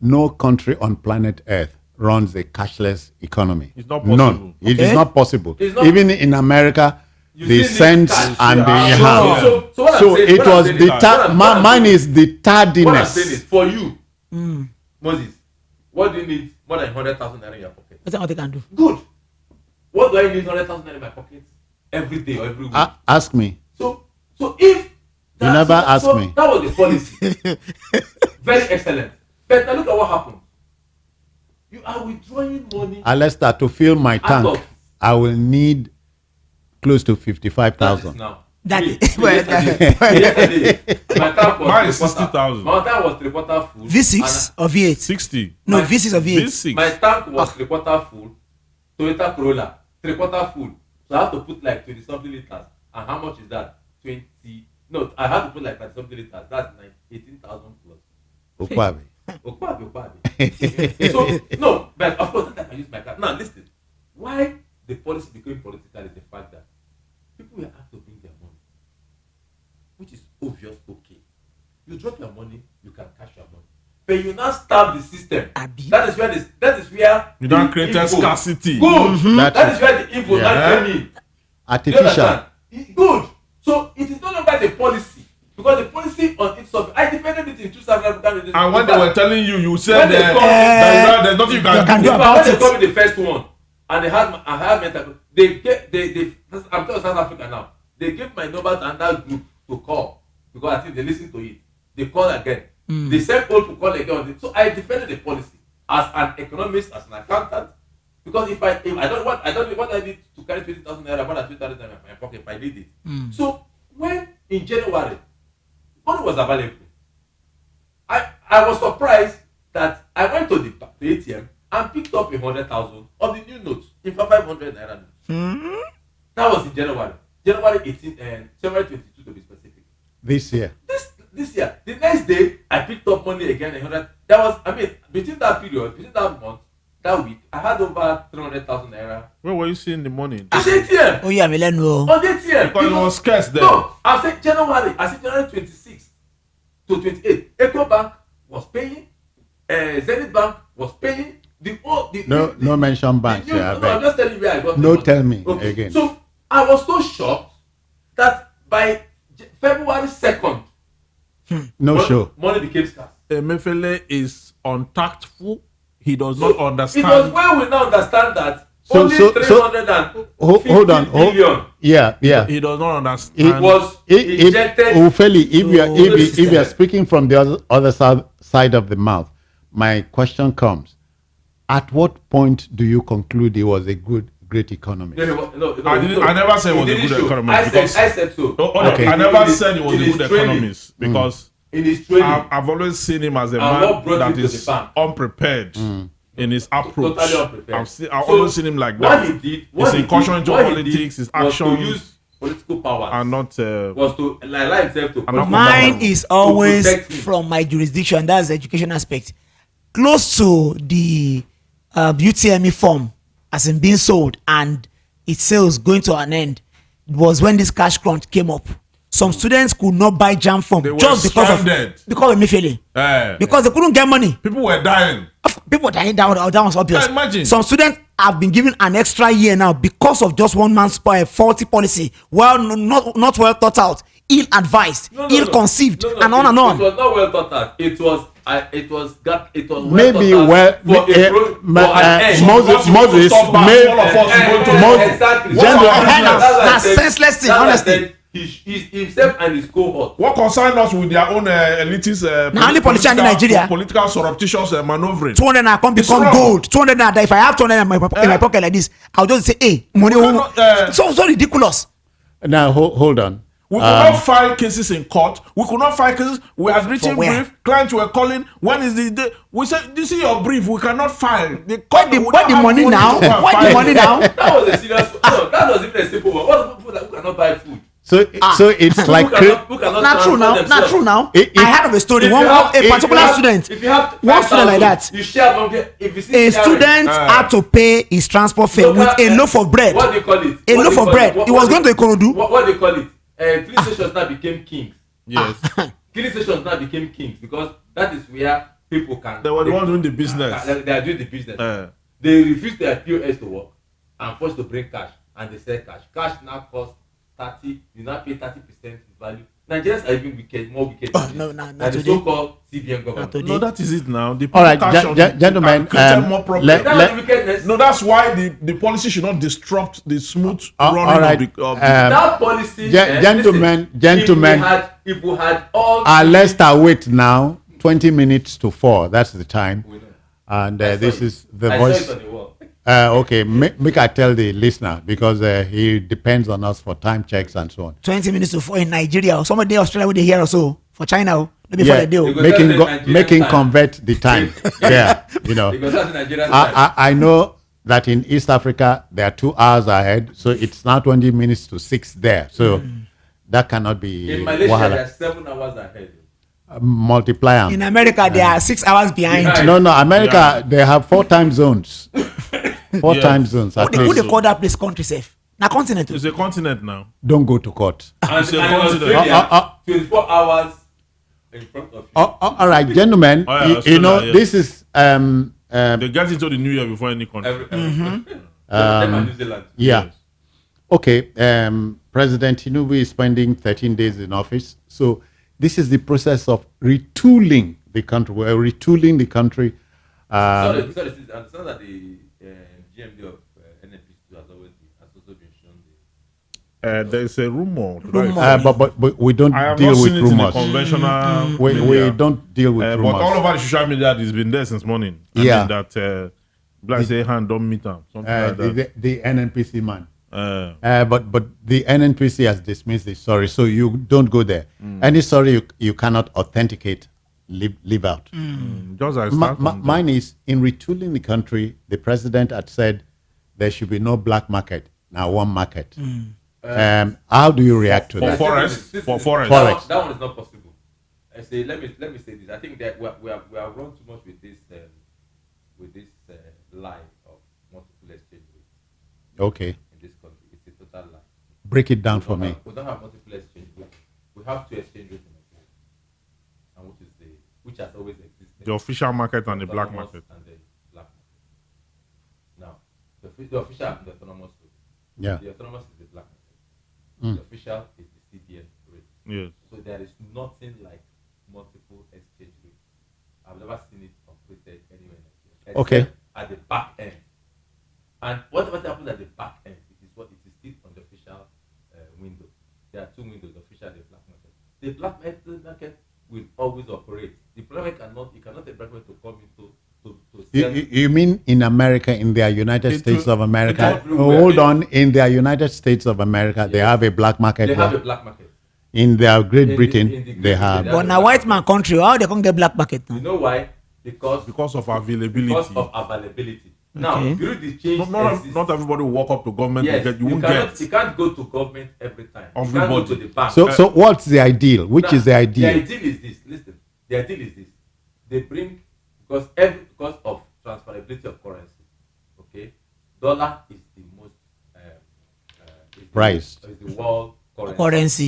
S1: No country on planet Earth runs a cashless economy.
S3: It's not possible.
S1: None. It is
S2: Okay.
S1: not possible.
S4: It's not-
S1: Even in America,
S4: You
S1: the
S4: still need
S1: cents
S4: cash.
S1: and the
S3: Yeah.
S1: hand.
S4: So what I'm
S1: So
S4: saying-
S1: it
S4: what I'm
S1: was
S4: saying
S1: the
S4: is-
S1: mine is the
S4: What I'm saying is
S1: tardiness.
S4: for you, Moses, what do you need more than 100,000 naira in your pocket?
S2: That's what they can do.
S4: Good. What do I need 100,000 naira in my pocket every day or every week?
S1: Ask me.
S4: So if
S1: You never asked me.
S4: That was the policy. Very excellent. But now look at what happened. You are withdrawing money.
S1: Alistair, to fill my tank,
S4: of-
S1: I will need close to
S4: That is
S1: 55,000.
S4: now.
S2: That
S4: Me,
S2: is- well,
S4: yesterday, my tank was
S3: Mine is
S4: 3/4.
S3: 60,000.
S4: My tank was 3/4 full.
S2: V6 or V8?
S3: 60.
S2: No,
S4: My-
S2: V6 or V8.
S3: V6.
S4: My tank was 3/4 full. Toyota Corolla 3/4 full. So I have to put like 20 something liters. And how much is that? 20. No, I have to put like 30 something liters. That's like 18,000 plus.
S1: Okwabi.
S4: Okwabi. So no, but of course that I can use my car. Now listen. Why the policy became political is the fact that people were asked to bring their money, which is obvious. Okay, you drop your money, you can cash your money, but you now starve the system. That is where
S3: you don't create scarcity.
S4: Good. That is where the evil came in.
S1: Artificial.
S4: Good. So it is no longer the policy, because the policy on itself, I defended it in 2000.
S3: And when they were telling you, you said there's nothing you can do
S4: about it. When they called me the first one, and I had mental. I'm telling South Africa now. They gave my number to another group to call, because I think they listened to it. They call again. They sent all to call again. So I defended the policy as an economist, as an accountant. Because if I don't want I need to carry 20,000 naira more than 20,000 naira in my pocket if I need it. So when in January money was available, I was surprised that I went to the ATM and picked up 100,000 of the new notes in 500 naira notes. That was in January 18 and January 22 to be specific.
S1: This year.
S4: This year. The next day I picked up money again 100. That was, between that period, between that month, that week, I had over 300,000 naira.
S3: Where were you seeing the money?
S4: At the ATM.
S2: Oh yeah, Milano.
S4: On the ATM.
S3: Because it was scarce there.
S4: No, I said January 26th to 28th. Eco Bank was paying. Zenith Bank was paying.
S1: No mention banks.
S4: No, I'm just telling you where I got.
S1: No, tell me again.
S4: So I was so shocked that by February 2nd, money became scarce.
S3: Emefiele is untactful. He does not understand.
S4: It was when we now understand that only 350
S1: hold on.
S4: billion.
S3: Yeah. He does not understand.
S4: It was injected.
S1: Ufeli, if you are speaking from the other side of the mouth, my question comes: at what point do you conclude it was a great economy?
S4: No,
S3: I never said it was a good economist.
S4: I said so.
S3: Okay. I never said it was a good economist because
S4: in his training,
S3: I've always seen him as a man that is unprepared in his approach.
S4: Totally unprepared.
S3: I've always seen him like that. His incursion into politics, his action,
S4: to use political powers,
S3: and not
S4: was to allow himself to.
S2: Mine is always from my jurisdiction. That's the education aspect. Close to the UTME form, as in being sold, and its sales going to an end, was when this cash crunch came up. Some students could not buy jam form just because of Emefiele. Because they couldn't get money.
S3: People were dying.
S2: That was obvious.
S3: Imagine.
S2: Some students have been given an extra year now because of just one man's faulty policy. Well, not well thought out, ill advised, ill conceived, and on and on.
S4: It was not well thought out. It was well
S1: maybe
S4: thought out.
S2: That's senseless thing, honestly.
S4: He himself and his cohort.
S3: What concerned us with their own elitist
S2: only politician in Nigeria.
S3: Political surreptitious maneuvering.
S2: 200 naira can become gold. 200 naira. If I have 200 in my pocket like this, I'll just say, hey, money. So ridiculous.
S1: Now hold on.
S3: We could not file cases in court. We could not file cases. We had written brief. Clients were calling. When is the day? We said, "This is your brief. We cannot file."
S2: Why the money now? Why the money now?
S4: That was a serious. No, that was even a simple one. What are people that cannot buy food?
S1: So it's like
S2: not true now. I heard of a story. A particular student.
S4: If you have
S2: one student like that,
S4: you share
S2: a student had to pay his transport fare with a loaf of bread.
S4: What do you call it?
S2: A loaf of bread. He was going to Ikorodu.
S4: What do you call it? Filling stations now became kings.
S3: Yes.
S4: Filling stations now became kings because that is where people can.
S3: They were the ones doing the business.
S4: They are doing the business. They refuse their POS to work and forced to bring cash, and they sell cash. Cash now costs 30. You now pay 30% value. Nigerians are even more wicked.
S2: No,
S4: the so-called CBN Governor.
S3: No, that is it now.
S1: All right, gentlemen.
S3: More problems. No, that's why the policy should not disrupt the smooth running of the
S4: that policy.
S1: Gentlemen.
S4: If we had all.
S1: Let's start wait now. 20 minutes to 4. That's the time. And this is the voice.
S4: Saw it on the wall.
S1: Okay, make I tell the listener because he depends on us for time checks and so on.
S2: 20 minutes to 4 in Nigeria or somebody in Australia with the here or so for China. Before they do.
S1: Making convert the time. Yeah, you know.
S4: Because that's Nigerian
S1: I know that in East Africa they are 2 hours ahead, so it's now 20 minutes to 6 there. So that cannot be.
S4: In Malaysia, they are 7 hours ahead.
S1: Multiply them.
S2: In America, they are 6 hours behind.
S1: No, America they have 4 time zones. 4 time zones.
S2: What they call that place country safe? Na continent.
S3: It's a continent now.
S1: Don't go to court.
S4: And
S3: It's a
S4: in
S3: continent.
S4: Australia, 24 hours in front of you.
S1: All right, gentlemen.
S3: Oh, yeah,
S1: you know,
S3: Australia, yeah.
S1: this is
S3: They get into the new year before any country.
S4: Them and New Zealand.
S1: yeah.
S3: Yes.
S1: Okay, President Tinubu is spending 13 days in office. So this is the process of retooling the country. We're retooling the country.
S4: Sorry, and so that the GMD of NNPC has also been shown.
S3: There's a rumor.
S1: but we don't
S3: I have
S1: deal
S3: not
S1: with
S3: seen it in the
S1: rumors.
S3: conventional
S1: We
S3: media.
S1: don't deal with
S3: But
S1: rumors.
S3: all over the social media, it's been there since morning. I
S1: Yeah.
S3: mean that black say hand don't meet them. Something like that.
S1: the NNPC man.
S3: Uh,
S1: But the NNPC has dismissed the story, so you don't go there. Any story you cannot authenticate, leave out.
S3: just as start from
S1: Mine is in retooling the country. The president had said there should be no black market. Now one market. How do you react to
S3: for
S1: that?
S3: forest, for forest.
S1: Forex.
S4: That one is not possible. I say, let me say this. I think that we have run too much with this lie of multiple exchange rates
S1: Okay,
S4: in this country. It's a total lie.
S1: break it down for me.
S4: We don't have multiple exchange rates. We have two exchange rates in Nigeria, and which has always existed.
S3: The official market and the black
S4: Autonomous
S3: market.
S4: and the black market. Now, the official and the autonomous rate.
S1: Yeah.
S4: The autonomous is the black market. The official is the CBN rate.
S3: Yes.
S4: So there is nothing like multiple exchange rates. I've never seen it operated anywhere in Nigeria.
S1: Okay.
S4: Except at the back end. And what happens at the back end? It is still on the official window. There are two windows, the official and the black market. The black market will always operate. The black market you cannot take black market to come into to sell.
S1: You mean in America, in their United
S3: It
S1: States
S3: will-
S1: of America?
S4: it will-
S1: Hold on, in their United States of America, they
S4: Yes.
S1: have a black market.
S4: They have
S1: there.
S4: a black market.
S1: In their Great
S4: In
S1: Britain,
S4: the Great
S1: they
S4: Britain,
S1: have.
S4: they
S2: But na white man country, how they can't get black market now?
S4: You know why?
S3: Because of availability.
S4: Because of availability. Now,
S2: Okay.
S4: during the change,
S3: Not everybody will walk up to government
S4: yes,
S3: to get. You won't get.
S4: You can't go to government every time. You can't go
S3: Everybody.
S4: to the bank.
S1: So what's the ideal? Which
S4: Now,
S1: is the ideal?
S4: The ideal is this. Listen, the ideal is this. They bring because of transferability of currency. Okay, dollar is the most
S1: Prized.
S4: Is the world currency.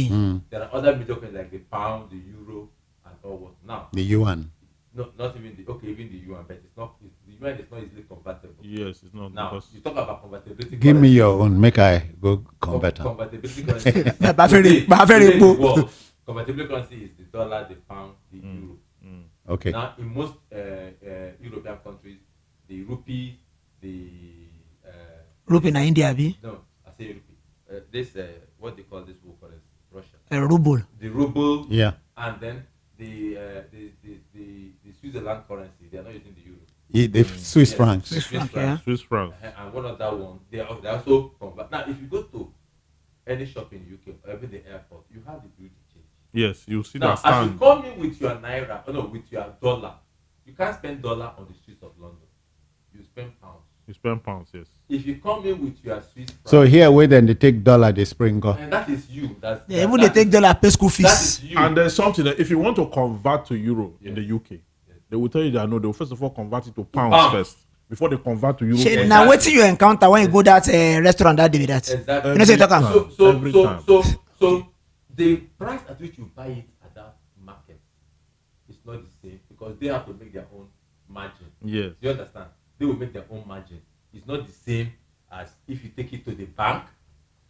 S2: Currency.
S4: There are other major currencies like the pound, the euro, and all what. Now,
S1: The yuan.
S4: not even even the yuan, but the yuan is not easily convertible.
S3: Yes, it's not
S4: Now,
S3: because
S4: you talk about convertibility.
S1: Give me
S4: currency.
S1: your own. Make I go convert.
S4: Convertibility currency.
S2: Bafere-
S4: Today,
S2: Bafere
S4: in the
S2: po.
S4: world, convertibility currency is the dollar, the pound, the euro.
S1: Okay.
S4: Now, in most European countries, the rupee, the
S2: Rupee na India, abi?
S4: no, I say rupee. This what they call this world currency, Russia.
S2: Ruble.
S4: The ruble,
S1: Yeah.
S4: and then the Switzerland currency. They are not using the euro.
S1: The Swiss
S4: Yes.
S1: francs.
S2: Swiss franc,
S4: franc.
S2: yeah.
S3: Swiss francs.
S4: And one other one, they also convert. Now, if you go to any shop in UK or even the airport, you have the beauty change.
S3: Yes, you see
S4: Now,
S3: that
S4: as you
S3: stand.
S4: come in with your naira, with your dollar, you can't spend dollar on the streets of London. You spend pounds.
S3: You spend pounds. Yes.
S4: If you come in with your Swiss franc,
S1: So here, where then they take dollar, they sprinkle.
S4: and that is you.
S2: Yeah, even they take dollar pay school
S4: That
S2: fees.
S4: is you.
S3: And there's something that if you want to convert to euro in the UK, they will tell you that no, they will first of all convert it to pounds
S4: pounds.
S3: first before they convert to euro.
S2: Shey,
S3: first.
S2: na wetin you encounter when you go that restaurant that day be that?
S4: Exactly.
S2: You know say you talk am?
S3: Every time.
S4: So the price at which you buy it at that market is not the same because they have to make their own margin.
S3: Yes.
S4: Do you understand? They will make their own margin. It's not the same as if you take it to the bank,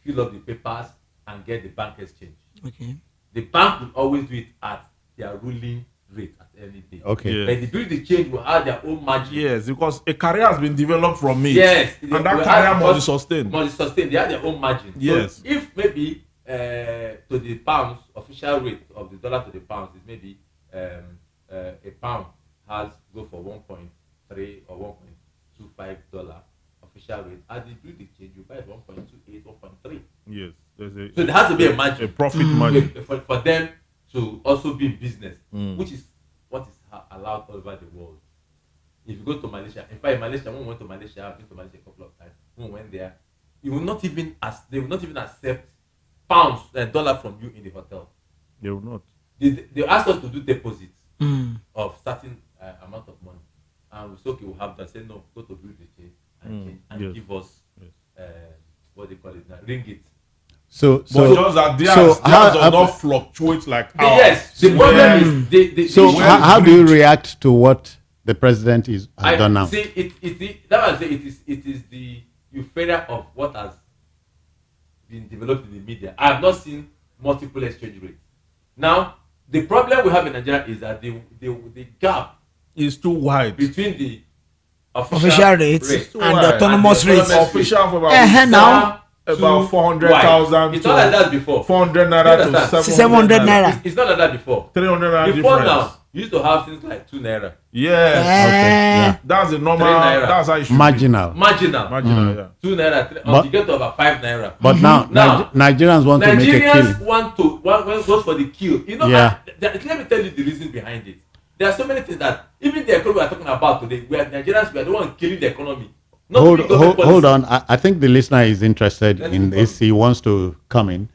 S4: fill up the papers, and get the bank exchange.
S2: Okay.
S4: The bank will always do it at their ruling rate at any day.
S1: Okay.
S3: Yeah.
S4: But the during the change will have their own margin.
S3: Yes, because a career has been developed from it.
S4: Yes.
S3: And that career must be sustained.
S4: Must be sustained. They have their own margin.
S3: Yes.
S4: So if maybe to the pounds, official rate of the dollar to the pounds is maybe a pound has go for 1.3 or $1.25 official rate. As they do the change, you buy 1.28, 1.3.
S3: Yes. There's a,
S4: So there has to be a margin.
S3: a profit margin.
S4: For them to also be in business,
S3: Mm.
S4: which is what is allowed all over the world. If you go to Malaysia, in fact, in Malaysia, when we went to Malaysia, I've been to Malaysia a couple of times. When we went there, they will not even accept pounds and dollar from you in the hotel.
S3: They will not.
S4: They asked us to do deposits
S2: Mm.
S4: of certain amount of money, and we said okay, we'll have that. Say no, go to build the change and change and
S3: yes.
S4: give us
S3: Yes.
S4: what they call it now, ringgit.
S1: So
S3: But just that theirs,
S1: so
S3: theirs
S1: how-
S3: does not fluctuate like ours.
S4: Yes, the problem is they
S1: so
S4: issue-
S1: how do you react to what the president has done now?
S4: See, that was it is the euphoria of what has been developed in the media. I have not seen multiple exchange rates. Now, the problem we have in Nigeria is that the gap
S3: It's too wide.
S4: between the
S2: Official rates
S4: rate
S2: and
S3: Why?
S2: the autonomous
S4: And the
S2: rates.
S4: autonomous
S3: Official for
S2: Now,
S3: about 400,000
S4: It's not like that before.
S3: 400 naira
S4: You
S3: to
S4: understand?
S2: 700 naira.
S4: It's not like that before.
S3: 300 naira
S4: Before
S3: difference.
S4: now, you used to have things like 2 naira.
S3: Yes.
S2: Eh,
S3: That's the normal.
S4: 3 naira.
S3: That's how it should
S1: Marginal.
S4: Marginal.
S3: be. Marginal, yeah.
S4: 2 naira,
S1: But-
S4: until you get to about 5 naira.
S1: But now,
S4: Now,
S1: Nigerians want to make a
S4: Nigerians
S1: killing.
S4: want to go for the kill. You know,
S1: Yeah.
S4: let me tell you the reason behind it. There are so many things that even the economy we are talking about today, we are Nigerians, we are the one killing the economy. Not
S1: Hold,
S4: the government
S1: hold
S4: policy.
S1: on. I think the listener is interested
S4: Let's
S1: in
S4: move
S1: this. He wants to come in.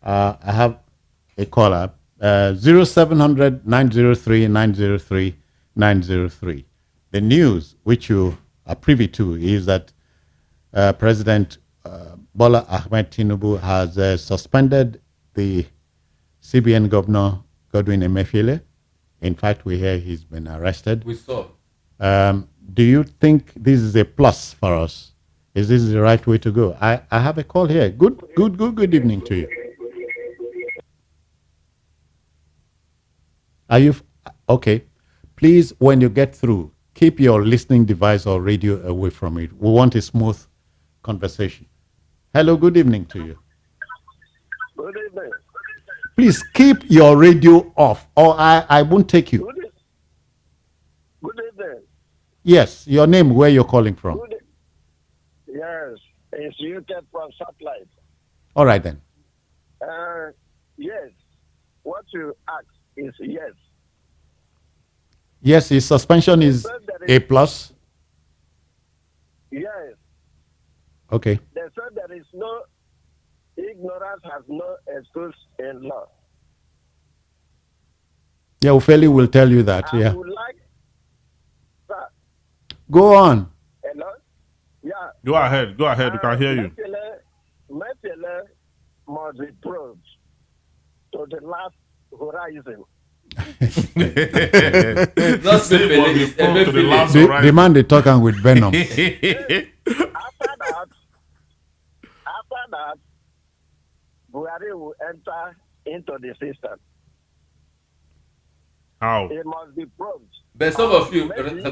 S1: I have a caller. 0700 903 903 903. The news which you are privy to is that President Bola Ahmed Tinubu has suspended the CBN Governor Godwin Emefiele. In fact, we hear he's been arrested.
S4: We saw.
S1: Do you think this is a plus for us? Is this the right way to go? I have a call here. Good evening to you. Are you okay? Please, when you get through, keep your listening device or radio away from it. We want a smooth conversation. Hello, good evening to you.
S5: Good evening.
S1: Please keep your radio off, or I won't take you.
S5: Good evening.
S1: Yes, your name, where you're calling from.
S5: Good e- Yes, it's UK from satellite.
S1: All right then.
S5: Yes, what you ask is yes.
S1: Yes, his suspension is a plus.
S5: Yes,
S1: Okay.
S5: they said there is no ignorance has no excuse in law.
S1: Yeah, Ufeli will tell you that.
S5: I
S1: Yeah.
S5: would like, sir,
S1: Go on.
S5: hello? Yeah.
S3: Go ahead. Go ahead. We can hear you.
S5: Emefiele must be probed to the last horizon.
S4: Not
S3: Say
S4: Emefiele,
S3: what we
S4: it's
S3: come to the
S4: Emefiele.
S3: last
S1: The
S3: horizon.
S1: man they talking with venom.
S5: After that, Buhari will enter into the system.
S3: How?
S5: He must be probed.
S4: But some of you
S5: Maybe.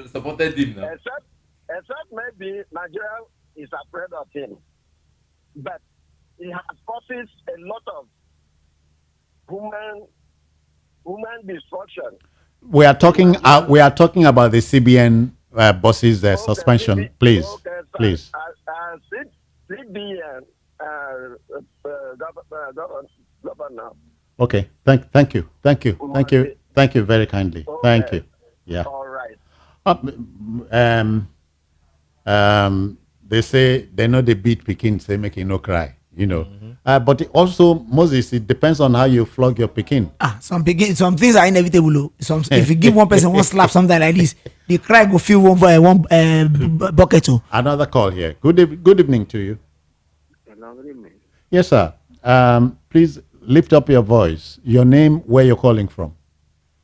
S4: supported him now.
S5: Except maybe Nigeria is afraid of him. But he has caused a lot of human destruction.
S1: We are talking about the CBN bosses suspension.
S5: Okay,
S1: Please,
S5: okay, sir.
S1: please.
S5: CBN governor.
S1: Okay. Thank you very kindly. Thank you. Yeah.
S5: All right.
S1: They say they know they beat Pekin, say make it no cry. You know. But also Moses, it depends on how you flog your Pekin.
S2: some things are inevitable. Oh. If you give one person one slap, something like this, the cry go fill one bucket. Oh.
S1: Another call here. Good evening to you.
S5: Good evening.
S1: Yes, sir. Please lift up your voice. Your name, where you're calling from.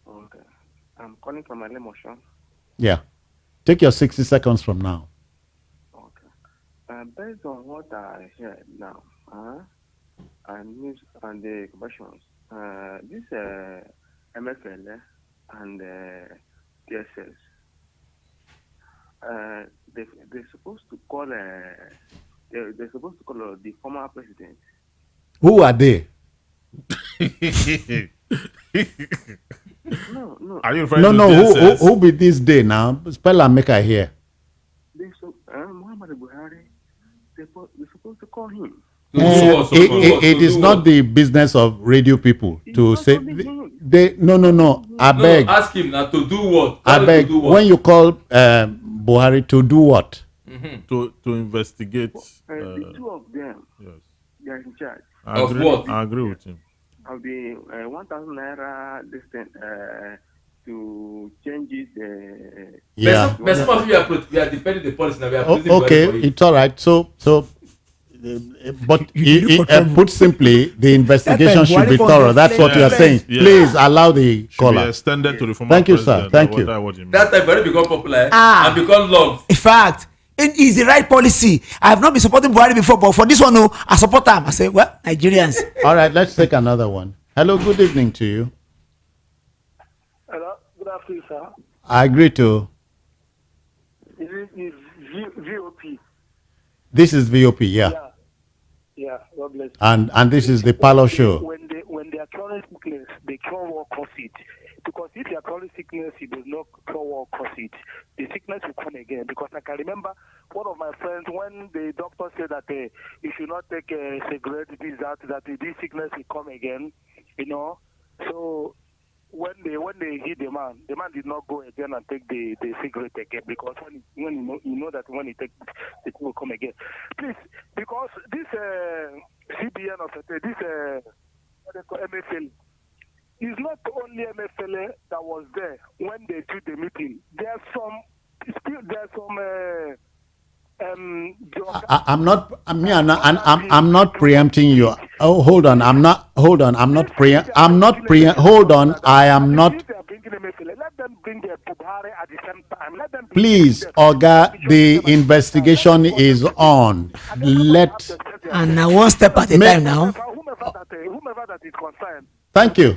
S5: Okay. I'm calling from Elemoshan.
S1: Yeah. Take your 60 seconds from now.
S5: Okay. Based on what I heard now, and news and the questions, this Emefiele and TSS, they're supposed to call they're supposed to call the former president.
S1: Who are they?
S5: No.
S3: Are you referring
S1: No,
S3: to
S1: no.
S3: DSS?
S1: Who be this day now? Spell and make I hear.
S5: Muhammad Buhari, they're supposed to call him.
S1: It is not the business of radio people to
S5: not
S1: say
S5: only him.
S1: they. No. I beg.
S4: Ask him now to do what?
S1: I
S4: Tell him
S1: beg.
S4: to do what?
S1: When you call Buhari to do what?
S3: To investigate.
S5: The two of them,
S3: Yes.
S5: they are in charge
S4: Of what?
S3: I agree with him.
S5: of the 1,000 naira distance to change it.
S1: Yeah.
S4: But some of you are defending the policy now. We are praising
S1: Okay,
S4: Buhari for it.
S1: it's all right. So But
S2: You look for trouble.
S1: put simply, the investigation should be
S2: Buhari
S1: thorough.
S2: was
S1: That's what you are saying.
S3: Yeah.
S1: Please allow the
S3: Should be
S1: caller.
S3: extended to the former
S1: Thank you, sir.
S3: president.
S1: Thank
S3: That
S1: you.
S3: was what you mean.
S4: That time Buhari become popular
S2: Ah.
S4: and become loved.
S2: In fact, it is the right policy. I have not been supporting Buhari before, but for this one, no, I support him. I say, well, Nigerians.
S1: All right, let's take another one. Hello, good evening to you.
S6: Hello, good afternoon, sir.
S1: I agree to.
S6: Is VOP?
S1: This is VOP, yeah.
S6: Yeah, God bless.
S1: And this is the parlor show.
S6: When they are curing sickness, they cure what cause it. Because if you are curing sickness, it does not cure what cause it. The sickness will come again. Because I can remember one of my friends when the doctor said that you should not take a cigarette, that this sickness will come again. You know, so when they hit the man did not go again and take the cigarette again, because when you know that when he takes it will come again. Please, because this CBN of this what they call Emefiele, it's not only Emefiele that was there when they did the meeting. There's some
S1: I'm not preempting you. Oh, hold on. I am not.
S6: If they are bringing Emefiele, let them bring Buhari at the same time. Let them
S1: Please, Oga, the investigation is on.
S2: And now one step at a time now.
S6: Whomever that is concerned.
S1: Thank you.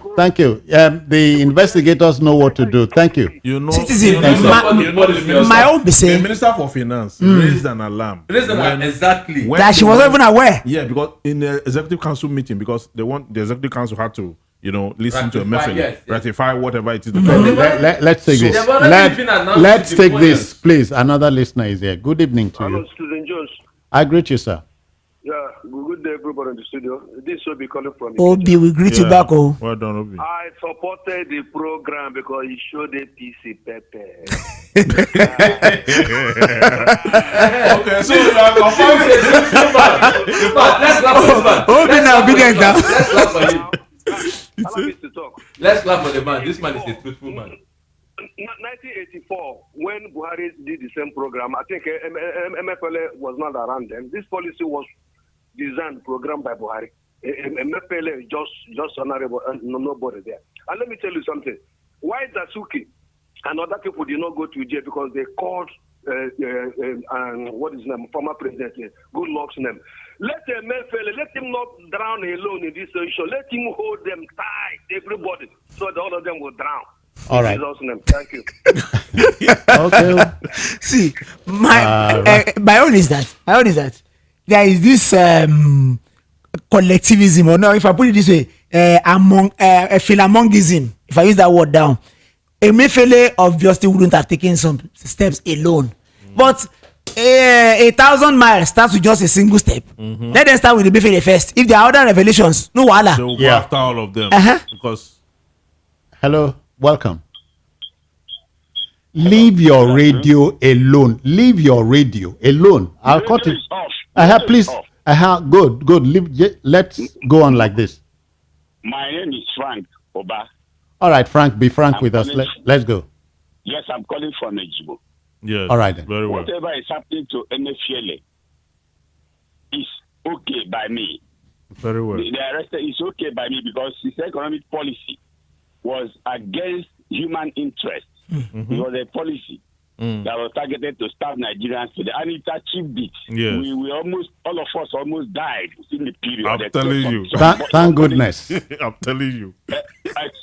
S1: The investigators know what to do. Thank you.
S3: You know,
S2: Citizen,
S3: you know,
S2: my own be
S3: the
S2: say
S3: Minister for Finance raised an alarm.
S4: Exactly.
S3: when
S2: that she
S3: they
S2: wasn't
S3: went-
S2: even aware.
S3: Yeah, because in the executive council meeting, because the executive council had to, listen to
S4: Ratify,
S3: Emefiele,
S4: yes.
S3: ratify whatever it is.
S1: Let's take this.
S4: They've already been announced
S1: Let's
S4: to
S1: take
S4: the
S1: this,
S4: audience.
S1: please. Another listener is here. Good evening to
S7: Hello,
S1: you.
S7: Student Jones.
S1: I greet you, sir.
S7: Yeah, good day, everybody in the studio. This will be calling from.
S2: Obi, we greet you back. Oh,
S3: Well done, Obi.
S7: I supported the program because it showed a PC Pepe.
S3: Okay, so you are confirming.
S4: In fact, let's clap for this man.
S2: Obi now obedient now.
S4: Let's clap for him.
S7: Allow me to talk.
S4: Let's clap for the man. This man is a truthful man.
S7: 1984, when Buhari did the same program, I think Emefiele was not around then. This policy was designed, programmed by Buhari. Emefiele just honorable, nobody there. And let me tell you something. Why Dasuki and other people did not go to jail? Because they called what is his name, former president, good luck's name. Let Emefiele, let him not drown alone in this issue. Let him hold them tight, everybody, so that all of them will drown.
S1: All right.
S7: In Jesus' name. Thank you.
S1: Okay.
S2: See, my own is that there is this collectivism, or no, if I put it this way, philamongism, if I use that word down. Emefiele obviously wouldn't have taken some steps alone, but 1,000 miles starts with just a single step. Let them start with Emefiele first. If there are other revelations, no
S3: They
S2: wahala.
S3: will go
S1: Yeah.
S3: after all of them. Because
S1: Hello. Welcome. Leave your radio alone. Leave your radio alone. I'll cut it. Please. Good. Let's go on like this.
S8: My name is Frank Oba.
S1: All right, Frank. Be frank with us. Let's go.
S8: Yes, I'm calling from Ejibo.
S3: yes,
S1: All right then.
S3: very well.
S8: Whatever is happening to Emefiele is okay by me.
S3: Very well.
S8: The arrested is okay by me because his economic policy was against human interest. It was a policy that was targeted to starve Nigerians today, and it achieved it.
S3: Yes.
S8: We almost, all of us almost died in the period.
S3: I'm telling you.
S1: Thank goodness.
S3: I'm telling you.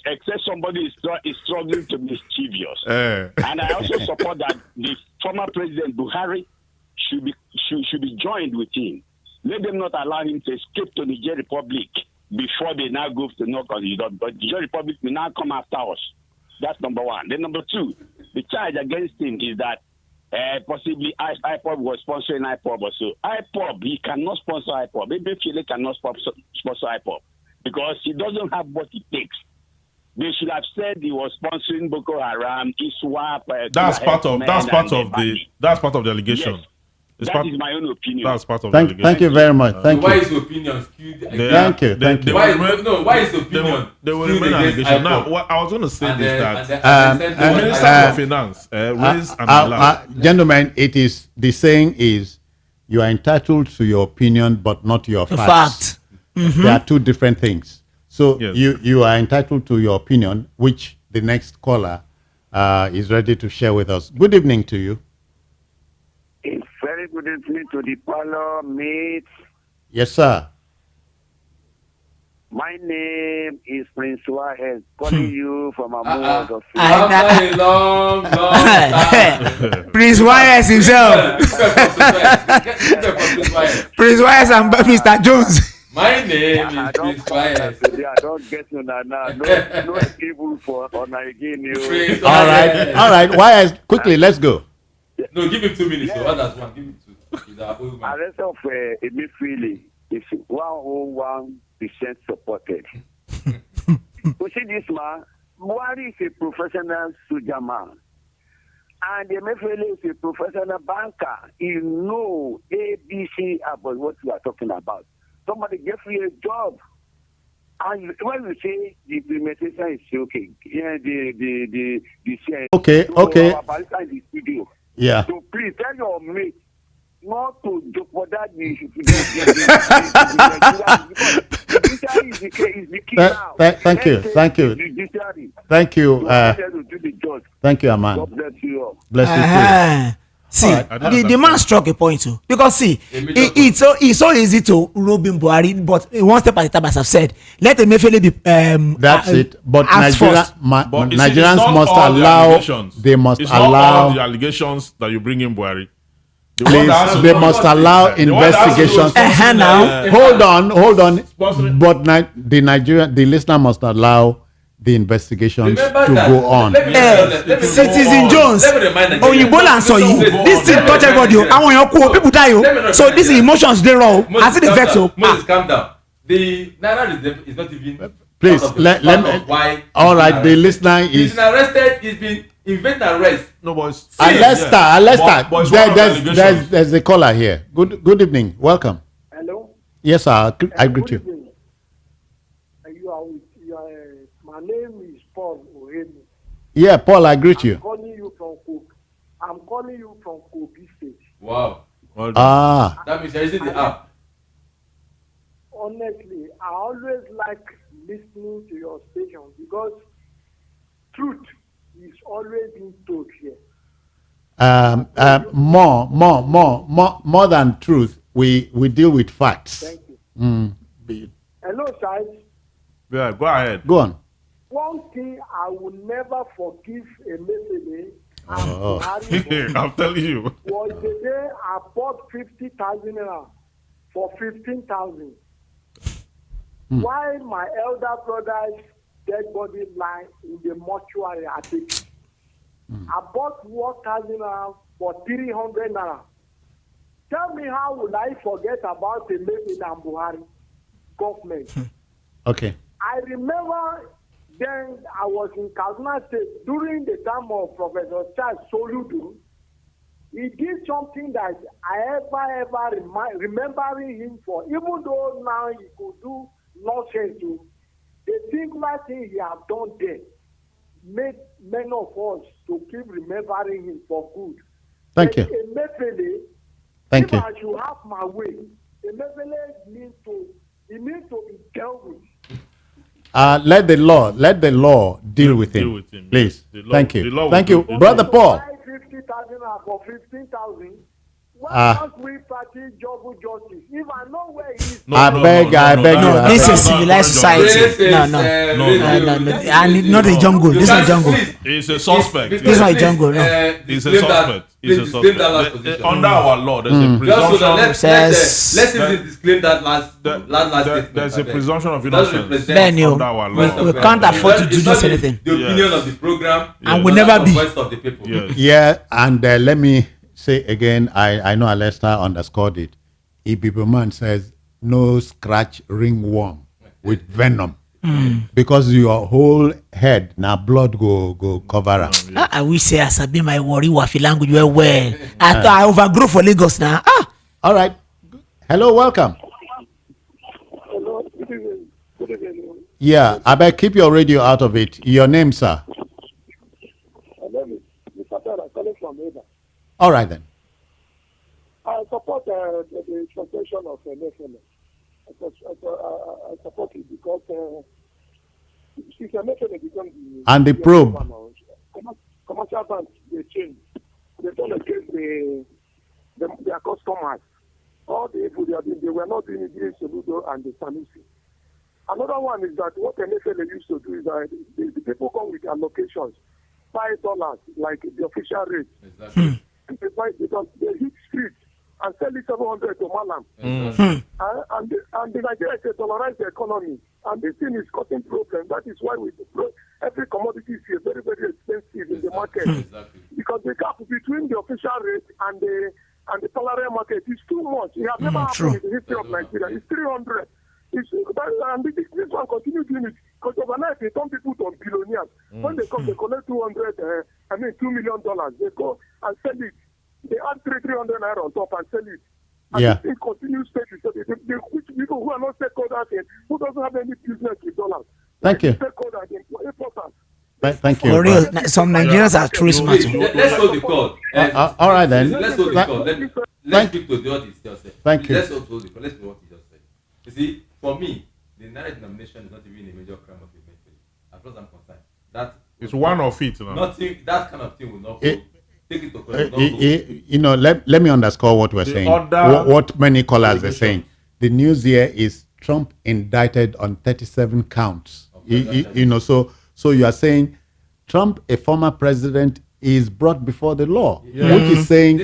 S8: Except somebody is struggling to be mischievous.
S3: Eh.
S8: And I also support that the former President Buhari should be joined with him. Let them not allow him to escape to Niger Republic before they now go to knock on the door. But Niger Republic will now come after us. That's number one. Then number two, the charge against him is that possibly IPOB was sponsoring IPOB also. IPOB, he cannot sponsor IPOB. Emefiele cannot sponsor IPOB because he doesn't have what it takes. They should have said he was sponsoring Boko Haram, ISWAP.
S3: That's part of the allegation.
S8: Yes.
S3: It's
S8: That is my own opinion.
S3: That's part of the allegation.
S1: Thank you very much. Thank
S4: Why
S1: you.
S4: is the opinion skewed
S1: Thank you. Thank you.
S4: Why is the opinion
S3: They will
S4: skewed
S3: remain
S4: against
S3: allegation. Now,
S4: IPOB?
S3: what I was going to say
S4: And
S3: is
S4: then-
S3: that
S4: and then-
S3: the
S4: and then-
S3: Minister
S1: uh,
S3: of Finance raised an alarm.
S1: Gentlemen, it is the saying is You are entitled to your opinion, but not your
S2: The
S1: facts.
S2: fact.
S1: They are two different things. So
S3: Yes.
S1: you are entitled to your opinion, which the next caller is ready to share with us. Good evening to you.
S5: A very good evening to the parlor mates.
S1: Yes, sir.
S5: My name is Prince Wahed, calling you from a mode of
S4: After a long time.
S2: Prince Wires himself. Prince Wires and Mr. Jones.
S4: My name
S5: I
S4: is
S5: don't
S4: Prince
S5: call that
S4: Wyatt.
S5: today. I don't get you now. No escape for on again.
S4: Prince
S1: All
S4: Wyatt.
S1: right. All right. Quickly, let's go.
S4: No, give him 2 minutes. So others one, give him 2. He's our old man.
S5: Arrest of Emefiele is 101% supported. You see this man, Buhari is a professional soldier man. And Emefiele is a professional banker. He knows ABC about what we are talking about. Somebody gave you a job. And when we say the implementation is okay, yeah, the
S1: Okay,
S5: so
S1: okay.
S5: Our barrister in the studio.
S1: Yeah.
S5: So please tell your mate not to jeopardize the judiciary is the key now.
S1: Thank you. Thank you.
S5: Judiciary.
S1: Thank you.
S5: To do the judge.
S1: Thank you, Aman.
S5: God bless you all.
S1: Bless you too.
S2: See, the man struck a point too. Because see, it's so easy to rob in Buhari, but one step at a time, as I've said, let Emefiele be.
S1: That's it. But
S2: ask first.
S3: But you see,
S1: Nigerians
S3: it's not
S1: must
S3: all the
S1: allow.
S3: allegations.
S1: They must
S3: It's not all the
S1: allow.
S3: allegations that you bring in Buhari. The
S1: Please,
S3: one that has to
S1: they
S3: do-
S1: must allow
S3: the one that has to do with
S1: investigations.
S3: sponsoring,
S2: Now.
S1: Hold on.
S3: Sponsoring-
S1: But the listener must allow the investigations
S4: Remember
S1: to
S4: that.
S1: go on.
S4: Let me
S2: Citizen Jones,
S4: Let me remind Nigerians.
S2: Oyinbo and so you, this thing touch everybody. I want your cool people die. So this emotions they raw. As it affects so.
S4: Moses, calm down. The Naira is not even.
S1: Please,
S4: part of the-
S1: let
S4: part
S1: me.
S4: of why
S1: All
S4: he's
S1: right,
S4: been
S1: the listener
S4: arrested. He's
S1: is.
S4: been arrested. He's been invaded arrest.
S3: No, boys.
S1: Let's start.
S3: But it's one of the allegations.
S1: There's a caller here. Good evening. Welcome.
S6: Hello.
S1: Yes, sir. I greet you.
S6: Evening. My name is Paul Ohemi.
S1: Yeah, Paul, I greet you.
S6: I'm calling you from Kogi State.
S4: Wow.
S3: Well done.
S1: Ah,
S4: That means you're using the app.
S6: Honestly, I always like listening to your station because truth is always being told here.
S1: more than truth. We deal with facts.
S6: Thank you.
S1: Be-
S6: Hello, guys.
S3: Yeah, go ahead.
S1: Go on.
S6: One thing I will never forgive Emefiele
S1: Oh.
S6: and Buhari
S3: I'm telling you.
S6: was the day I bought 50,000 naira for 15,000. While my elder brother's dead body lie in the mortuary at it. I bought 1,000 naira for 300 naira. Tell me how will I forget about the Emefiele and Buhari government?
S1: Okay.
S6: I remember then I was in Kaduna State during the time of Professor Charles Soludo. He did something that I ever remembering him for, even though now he could do nonsense too. The singular thing he have done there made many of us to keep remembering him for good.
S1: Thank you.
S6: Emefiele,
S1: Thank
S6: if
S1: you.
S6: I should have my way, Emefiele needs to be dealt with.
S1: Let the law deal with
S3: Deal
S1: him.
S3: with him,
S1: Please.
S3: yes. The law-
S1: Thank
S3: the
S1: you.
S3: law will
S1: Thank
S3: do-
S1: you,
S3: the
S1: brother
S3: law-
S1: Paul.
S6: 50,000 for 15,000. Why
S1: Ah.
S6: can't we practice juggle justice? If I know where he is,
S3: No,
S1: I beg you.
S2: No, this is civilized society.
S4: This is,
S2: No. And not a jungle. This is not jungle.
S3: He's a suspect.
S2: This is not jungle, no.
S3: He's a suspect. He's a suspect. Under our law, there's a
S4: Just so that
S3: presumption.
S4: let's even disclaim that last statement.
S3: There's a
S4: abeg.
S3: presumption of
S4: Doesn't
S3: innocence.
S4: represent
S2: Then you,
S3: Under our
S2: we
S3: law.
S2: can't afford to do
S4: It's not
S2: just anything.
S4: the opinion
S3: Yes.
S4: of the program,
S2: And
S3: Yes.
S2: will
S4: not
S2: never
S4: the
S2: be.
S4: voice of the people.
S3: Yes.
S1: Yeah, and let me say again, I know Alesta underscored it. Ibibuman says, no scratch ringworm with venom. Because your whole head, now blood go cover up.
S2: I wish say I sabi my worry wafi language well. I overgrow for Lagos now.
S1: All right. Hello, welcome.
S6: hello, good evening.
S1: Yeah, I better keep your radio out of it. Your name, sir.
S6: My name is Mr. Tara, calling from Eda.
S1: All right then.
S9: I support the suspension of Emefiele. I support it because since Emefiele become
S1: And the probe.
S9: governor, commercial banks, they change. They don't against their customers. All the people they were not doing it in Soludo and the Sanusi. Another one is that what Emefiele used to do is that the people come with allocations, $5 like the official rate.
S4: Exactly.
S9: Because they hit streets and sell it 700 to Malam. And the Nigeria is a dollarized economy, and this thing is causing problems. That is why every commodity is very, very expensive in the market.
S4: Exactly.
S9: Because the gap between the official rate and the salary market is too much. It has never happened in the history of Nigeria. It's 300. And this one continues doing it because overnight they turn people to billionaires. When they come, they collect $2 million. They go and sell it. They add 300 naira on top and sell it. And this thing continues steadily. So they which people who are not stakeholders in, who doesn't have any business with dollars.
S1: Thank you.
S9: Stakeholders, importers.
S1: Thank you.
S2: For real, some Nigerians are truly smart.
S4: Let's hold the call.
S1: All right then.
S4: Let's hold the call. Let's speak to the audience just said.
S1: Thank you.
S4: Let's hold the call. Let's do what he just said. You see, for me, the Naira denomination is not even a major crime of Emefiele. As far as I'm concerned, that
S3: It's one of it now.
S4: nothing. That kind of thing will not go. Take it to court.
S1: Let me underscore what we're saying. What many callers are saying. The news here is Trump indicted on 37 counts. So you are saying Trump, a former president, is brought before the law, which is saying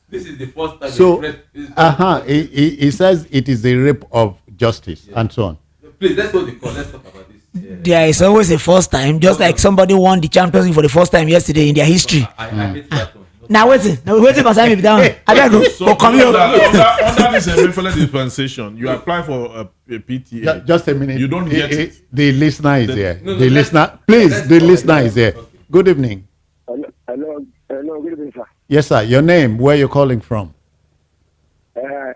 S4: This is the first time.
S1: so. He says it is a rape of justice and so on.
S4: Please, let's hold the call. Let's talk about this.
S2: There is always a first time, just like somebody won the Champions League for the first time yesterday in their history.
S4: I hate that one.
S2: Now waiting concern me down. I don't know.
S3: So under this Emefiele dispensation, you apply for a PTA.
S1: Just a minute.
S3: You don't get it.
S1: The listener is here.
S4: No,
S1: The listener, please. The listener is here.
S4: Okay.
S1: Good evening.
S9: Hello, good evening, sir.
S1: Yes, sir. Your name? Where you calling from?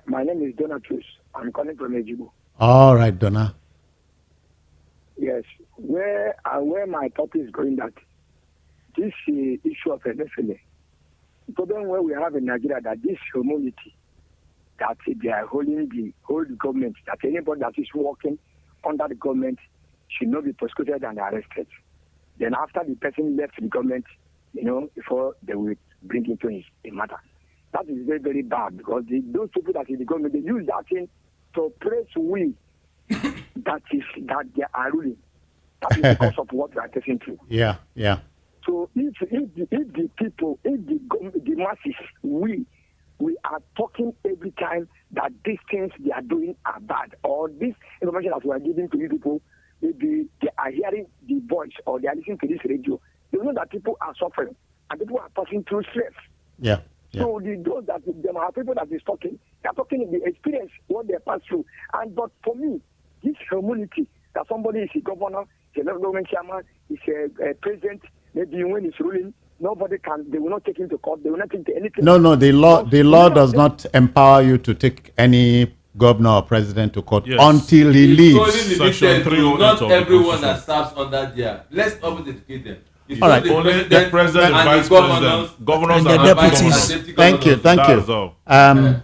S9: My name is Donatus. I'm calling from Ejibo.
S1: All right, Donna.
S9: Yes, where my topic is going that this issue of Emefiele, the problem where we have in Nigeria that this community that they are holding the whole government, that anybody that is working under the government should not be prosecuted and arrested. Then after the person left the government, before they will bring into a matter. That is very, very bad because those people that in the government, they use that thing to press we that they are ruling. That is because of what we are taking through.
S1: Yeah.
S9: So if the people, if the masses, we are talking every time that these things they are doing are bad, or this information that we are giving to you people, maybe they are hearing the voice or they are listening to this radio, they know that people are suffering and people are passing through stress.
S1: Yeah.
S9: So those that them are people that is talking, they are talking in the experience what they pass through. But for me, this community that somebody is a governor, is a local government chairman, is a president, maybe when he's ruling, they will not take him to court, they will not take anything. No,
S1: the law does not empower you to take any governor or president to court until he leaves.
S4: Section 308 not everyone that serves under there. Let's always educate them.
S1: All right.
S3: Only the president, vice president, governors,
S2: and
S3: and
S2: the deputies.
S1: Thank you.
S3: That's all.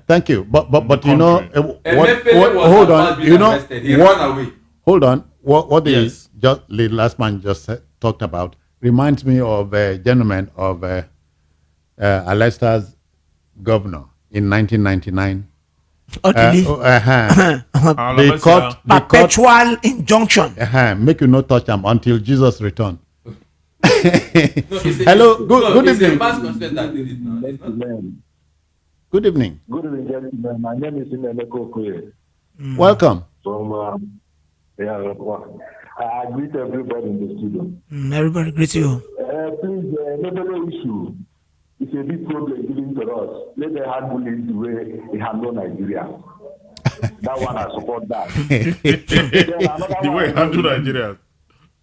S1: Thank you. But
S4: Emefiele was
S1: hold
S4: about
S1: on.
S4: being arrested. He ran away.
S1: Hold on. What the last man just talked about reminds me of a gentleman of Alesta's governor in 1999. They caught
S2: perpetual injunction.
S1: Make you not touch them until Jesus return. Hello, good evening. Good evening.
S10: Good evening, gentlemen. My name is Emefiele Okoye.
S1: Welcome.
S10: From I greet everybody in the studio.
S2: Everybody greets you.
S10: Please, another issue is a big problem given to us. Let them handle it the way they handle Nigeria. That one, I support that.
S3: The way handle Nigeria.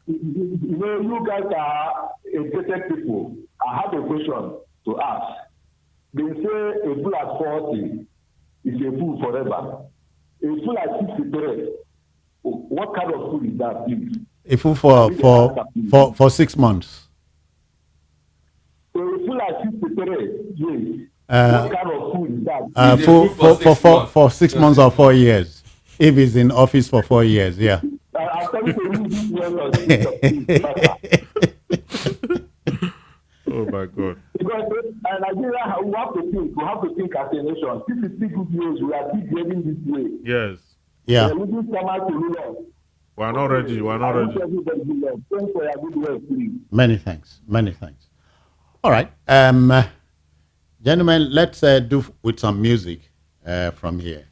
S10: You guys are educated people. I have a question to ask. They say a fool at 40 is a fool forever. A fool at 63, what kind of fool is that, please?
S1: A fool for 6 months.
S10: So a fool at 63, yes, What kind of food is that?
S4: He's a food for 6 months.
S1: For 6 months or 4 years. If he's in office for 4 years, yeah.
S10: I'm telling you, this well on this.
S3: Oh my God.
S10: Because Nigeria, we have to think. We have to think as a nation. This is still good news. We are still getting this way.
S3: Yes.
S1: Yeah.
S10: We are losing someone to rule us.
S3: We're not ready. We're not ready.
S10: Everybody do well. Thanks for your good work, please.
S1: Many thanks. Many thanks. All right. Gentlemen, let's do with some music from here.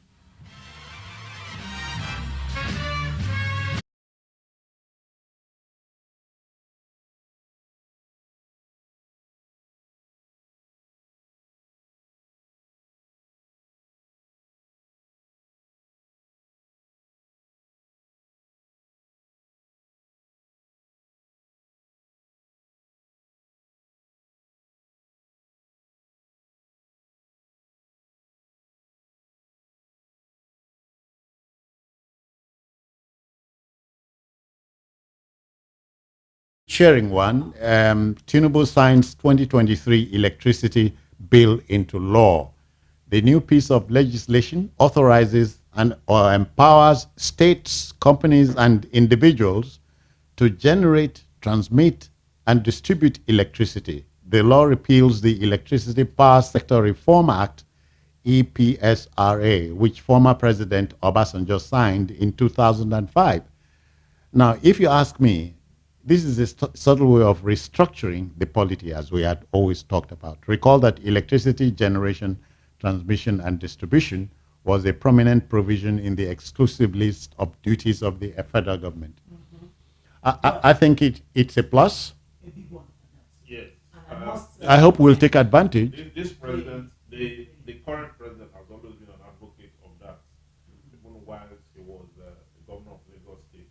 S1: Sharing one, Tinubu signs 2023 electricity bill into law. The new piece of legislation authorizes or empowers states, companies, and individuals to generate, transmit, and distribute electricity. The law repeals the Electricity Power Sector Reform Act, EPSRA, which former President Obasanjo signed in 2005. Now, if you ask me, this is a subtle way of restructuring the polity as we had always talked about. Recall that electricity generation, transmission, and distribution was a prominent provision in the exclusive list of duties of the federal government. I think it's a plus.
S2: A big one.
S3: Yes.
S1: I hope we'll take advantage.
S3: This president, the current president has always been an advocate of that, even while he was the governor of Lagos State.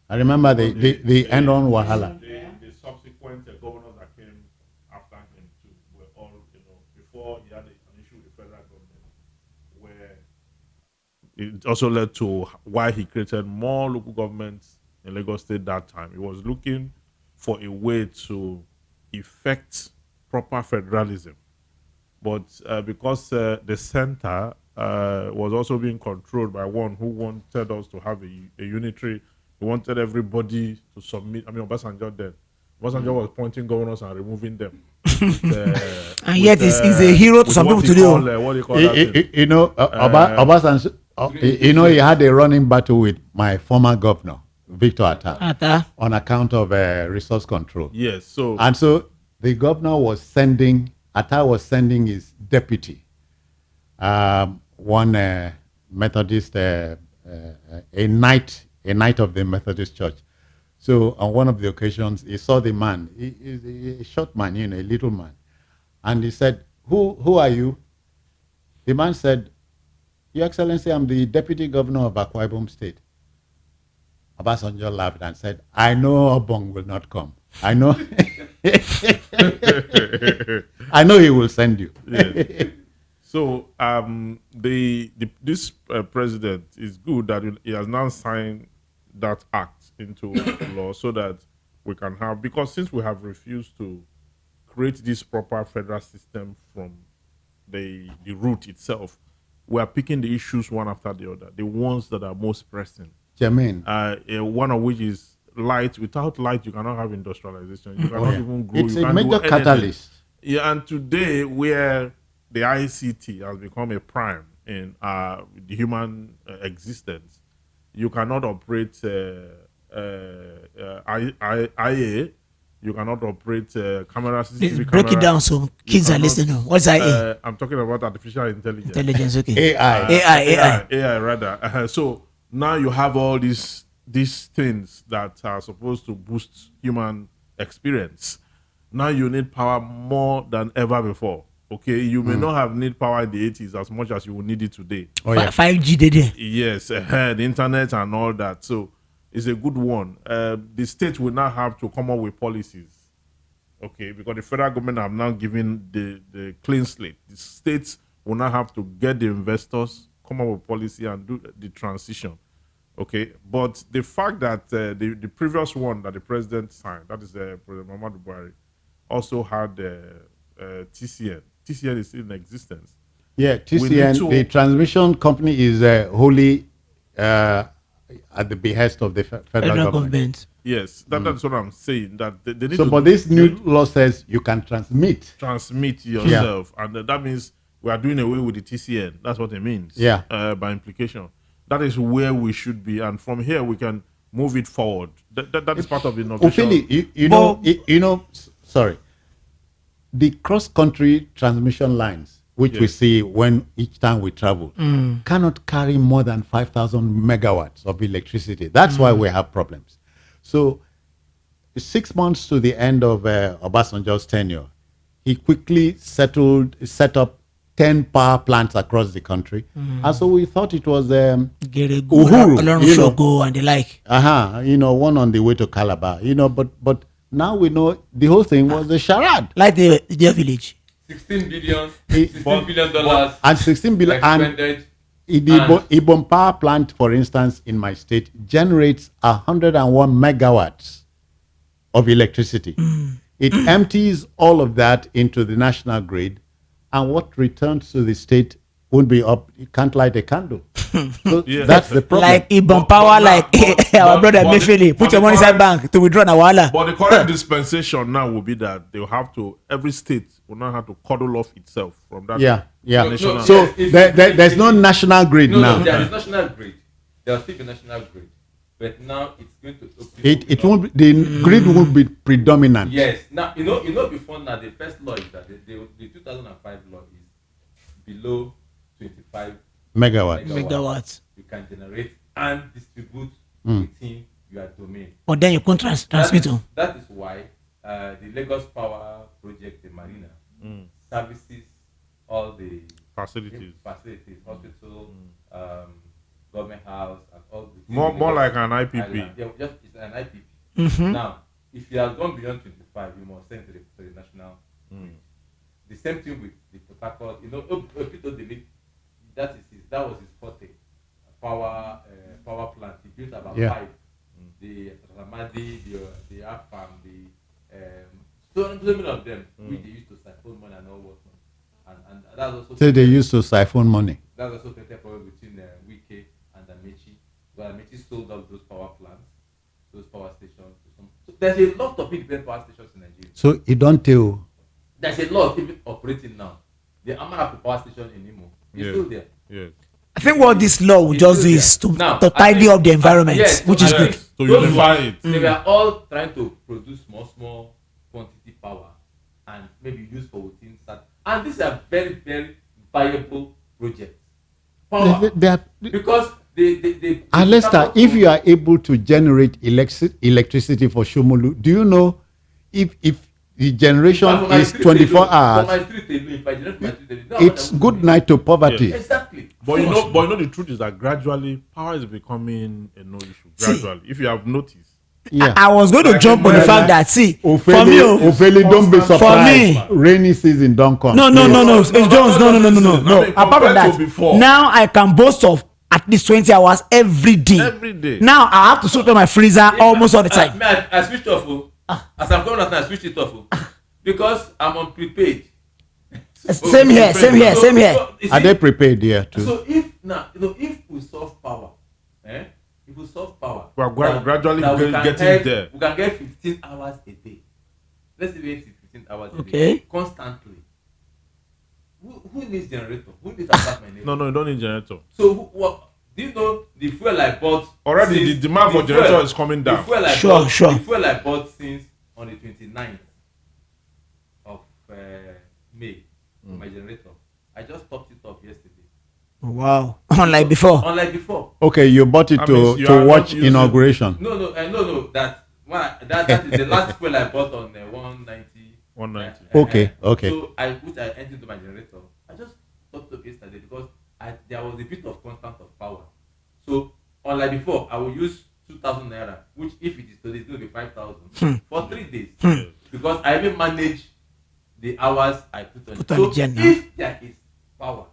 S1: I remember the Enron Wahala.
S3: The subsequent governors that came after him too were all, before he had an issue with the federal government, where it also led to why he created more local governments in Lagos State that time. He was looking for a way to effect proper federalism. But because the center was also being controlled by one who wanted us to have a unitary, he wanted everybody to submit. I mean, Obasanjo then. Obasanjo was appointing governors and removing them.
S2: And yet he's a hero to some people today.
S3: What do you call that?
S1: Obasanjo, he had a running battle with my former governor, Victor Atta, on account of resource control.
S3: Yes. So
S1: the governor was sending his deputy, one Methodist, a knight of the Methodist Church. So on one of the occasions, he saw the man, a short man, a little man, and he said, "Who are you?" The man said, "Your Excellency, I'm the deputy governor of Akwa Ibom State." Obasanjo laughed and said, "I know Obong will not come. I know." I know he will send you.
S3: Yes. So this president is good that he has now signed that act into law so that we can have, because since we have refused to create this proper federal system from the root itself, we are picking the issues one after the other, the ones that are most pressing.
S1: Jermaine.
S3: One of which is light. Without light, you cannot have industrialization. You cannot even grow.
S1: It's
S3: you
S1: a major catalyst.
S3: Yeah, and today where the ICT has become a prime in the human existence, you cannot operate IA. You cannot operate camera CCTV.
S2: Break it down so kids are listening. What's IA?
S3: I'm talking about artificial intelligence.
S2: Intelligence, okay.
S3: AI rather. So now you have all these things that are supposed to boost human experience. Now you need power more than ever before. Okay, you may not have need power in the 80s as much as you will need it today.
S2: Oh, yeah. 5G today.
S3: Yes, the internet and all that. So it's a good one. The state will now have to come up with policies. Okay, because the federal government have now given the clean slate. The states will now have to get the investors, come up with policy and do the transition. Okay, but the fact that the previous one that the president signed, that is President Muhammadu Buhari, also had TCN, TCN is still in existence.
S1: Yeah,
S3: We need
S1: TCN,
S3: to-
S1: the transmission company is wholly at the behest of the federal government.
S3: Yes, that's what I'm saying. That they need
S1: So,
S3: to
S1: but this new law says you can transmit.
S3: transmit yourself, and that means we are doing away with the TCN. That's what it means.
S1: Yeah.
S3: By implication, that is where we should be, and from here we can move it forward. That is part of the innovation.
S1: Ophélie, you know, sorry, the cross-country transmission lines, which we
S3: Yes.
S1: see when each time we travel, cannot carry more than 5,000 megawatts of electricity. That's why we have problems. So 6 months to the end of Obasanjo's tenure, he quickly set up 10 power plants across the country. And so we thought it was Uhuru,
S2: Shogo and the like.
S1: one on the way to Calabar, but now we know the whole thing was a charade.
S2: Like the village.
S4: 16 billion,
S1: It-
S4: $16 billion
S1: And 16 billion, and
S4: expended.
S1: Ibom power plant, for instance, in my state, generates 101 megawatts of electricity. It empties all of that into the national grid, and what returns to the state won't be up. You can't light a candle. So
S3: Yeah.
S1: that's the problem.
S2: Like Ibom Power, like our brother Emefiele. Put your money inside bank to withdraw Nawala.
S3: But the current dispensation now will be that they will have to, every state will now have to cuddle off itself from that.
S1: Yeah.
S3: national-
S1: So
S4: If-
S1: there's no national grid
S4: No,
S1: now.
S4: there is national grid. There will still be national grid. But now it's going to open
S1: It
S4: up.
S1: won't. The grid won't be predominant.
S4: Yes. Now before now the first law is that the 2005 law is below 25
S1: Megawatts.
S2: Megawatts.
S4: you can generate and distribute within your domain.
S2: But then you can't transmit.
S4: That is why the Lagos Power Project, the Marina, services all the
S3: Facilities.
S4: hospital, government house, and all the
S3: More like an IPP.
S4: Island. Yeah, it's an IPP.
S2: Mm-hmm.
S4: Now, if you have gone beyond 25, you must send to the national. The same thing with the Port Harcourt. Peter Dele, that was his forte. Power plant. He built about 5. The Ramadi, the Afam, so many of them, which they used to siphon money and all whatnot. And that's also.
S1: So they used to siphon money.
S4: That's also created problem between Wike and Amechi. Where Amechi sold out those power plants, those power stations. So there's a lot of independent power stations in Nigeria.
S1: So you don't tell.
S4: There's a lot of people operating now. The Amaraku power station in Imo is still there.
S3: Yes.
S2: I think what this law will
S4: It's
S2: just do
S4: still
S2: is
S4: there. Now,
S2: to
S4: I
S2: tidy
S4: think-
S2: up the environment,
S4: yes,
S2: which is
S4: I
S2: good.
S4: think
S3: To
S4: those
S3: unify
S4: ones,
S3: it.
S4: They were all trying to produce small quantity power and maybe use for within that. And these are very, very viable projects. Power.
S1: They are,
S4: Because they
S1: Alester, if you are able to generate electricity for Shomolu, do you know if the generation is 24 hours, it's good night to poverty.
S3: Yes.
S4: Exactly.
S3: But you know the truth is that gradually power is becoming a no issue. Gradually, if you have noticed.
S1: Yeah.
S2: I was going to
S3: Like
S2: jump on the
S3: when-
S2: fact that for me,
S1: Ophélie, don't be
S3: For
S1: surprised.
S2: me-
S1: Rainy season don't come.
S2: no, Jones, no.
S3: mean,
S2: Apart from
S3: compared to
S2: that,
S3: before.
S2: now I can boast of at least 20 hours every day.
S3: Every day.
S2: Now I have to switch on my freezer almost all the time.
S4: I switched off. As I'm coming out, I switched it off because I'm on prepaid.
S2: Same here.
S4: you
S1: Are
S4: see,
S1: they prepared here too?
S4: So if we solve power, if we solve power,
S3: We are gradually
S4: we can
S3: getting
S4: get-
S3: there.
S4: We can get 15 hours a day. Let's say we get 15 hours a
S2: Okay.
S4: day constantly. Who needs generator? Who needs apartment?
S3: No, you don't need generator.
S4: So what? Do you know the fuel I bought?
S3: Already,
S4: since-
S3: the demand for
S4: fuel-
S3: generator is coming down.
S4: The fuel I
S2: Sure,
S4: bought,
S2: sure.
S4: The fuel I bought since on the 29th of May for my generator. I just topped it up yesterday.
S2: Wow, unlike before.
S4: Unlike before.
S1: Okay, you bought it
S3: That means you are
S1: to
S3: not
S1: watch
S3: using-
S1: inauguration.
S4: No. That is the last fuel I bought on 190.
S3: 190.
S1: Okay.
S4: So which I entered into my generator. I just topped up yesterday because there was a bit of constant of power. So unlike before, I will use 2,000 naira, which if it is today, it's going to be 5,000 for 3 days because I even manage the hours I put on.
S2: Put on
S4: So
S2: the gen now.
S4: if there is power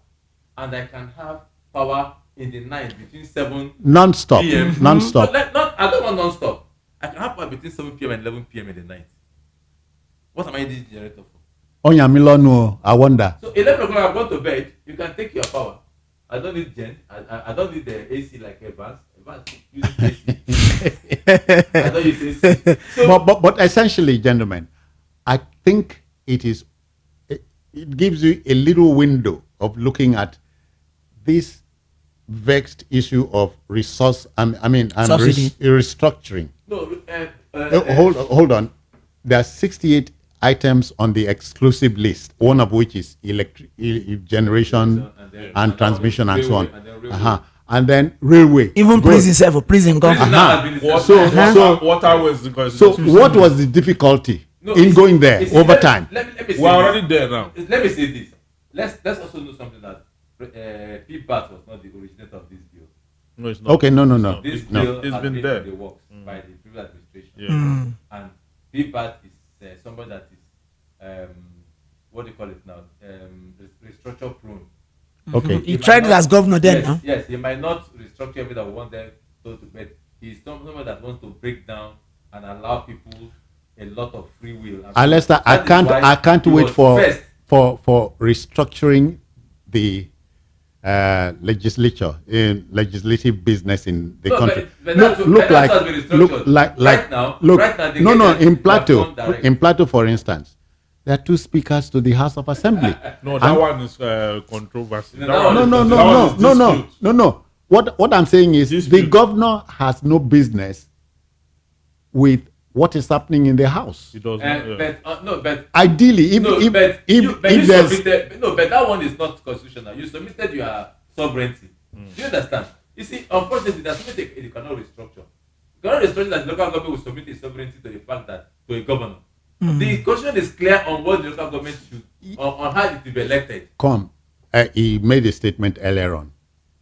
S4: and I can have power in the night between 7
S1: Non-stop.
S4: PM.
S1: Non-stop.
S4: I don't want non-stop. I can have power between 7 PM and 11 PM in the night. What am I using the generator for?
S1: Onyamilonu, I wonder.
S4: So 11 o'clock, I've gone to bed. You can take your power. I don't need gen. I don't need the AC like Evans. Evans uses AC. I don't use AC. So,
S1: But essentially, gentlemen, I think it gives you a little window of looking at this vexed issue of resource. Restructuring.
S4: no,
S1: Hold on. There are 68 items on the exclusive list. One of which is generation and transmission and so on. And then railway.
S2: Even
S1: Good.
S2: prison itself, prison government.
S3: Waterways, because
S1: So what was the difficulty in going there over time?
S4: Let me say
S3: we're already there now.
S4: Let me say this. Let's also know something that PBAT was not the originator of this bill.
S3: No, it's not.
S1: Okay, no.
S4: This
S1: No.
S4: bill
S3: It's
S4: has
S3: been
S4: been
S3: there.
S4: in the works by the previous administration.
S3: Yeah.
S4: And PBAT is somebody that is what do you call it now? Restructure prone.
S1: Okay.
S2: He tried it as governor then,
S4: Yes,
S2: no?
S4: yes, he might not restructure everything that we want them to, but he's someone that wants to break down and allow people a lot of free will. And
S1: Lester,
S4: that is why
S1: I can't
S4: he
S1: wait
S4: was
S1: for
S4: first.
S1: restructuring the legislature in legislative business in the
S4: No,
S1: country.
S4: but that's what has been restructured. Right now, they
S1: no,
S4: get
S1: in
S4: that
S1: Plateau,
S4: one direct.
S1: for instance, there are 2 speakers to the House of Assembly.
S3: No, that one is controversy.
S4: No,
S3: That one is-
S1: No.
S3: that one is dispute.
S1: What I'm saying is
S3: Dispute.
S1: the governor has no business with what is happening in the House.
S3: He does not.
S4: But
S1: Ideally, if there's
S4: submitted, but that one is not constitutional. You submitted your sovereignty. Do you understand? You see, unfortunately, there's something you cannot restructure. You cannot restructure that the local government will submit its sovereignty to the fact that to a governor. The constitution is clear on what the local government should, on how it will be elected.
S1: he made a statement earlier on.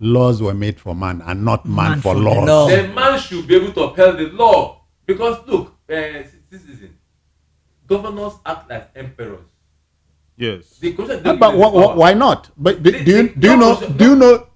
S1: Laws were made for man and not man for laws.
S2: law.
S4: The man should be able to upheld the law. Because look, citizen, governors act like emperors.
S3: Yes.
S4: The constitution
S1: But why not? But do you know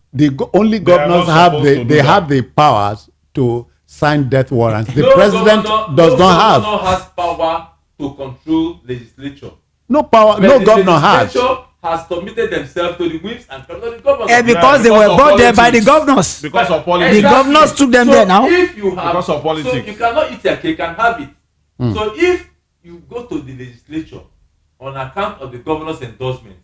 S1: only governors
S3: not
S1: have
S3: supposed to do
S1: have the powers to sign death warrants. The
S4: No
S1: president
S4: governor-
S1: does
S4: no
S1: not have.
S4: governor has power to control legislature.
S1: No power.
S4: But
S1: No
S4: the
S1: governor has.
S4: legislature has committed themselves to the whims and caprices of the governor.
S2: Because they were
S3: of
S2: brought there by the
S3: politics.
S2: governors.
S3: Because of
S2: The
S3: politics.
S2: governors took them
S4: so
S2: there now.
S4: If you have,
S3: Because of politics.
S4: So you cannot eat your cake and have it. So if you go to the legislature on account of the governor's endorsement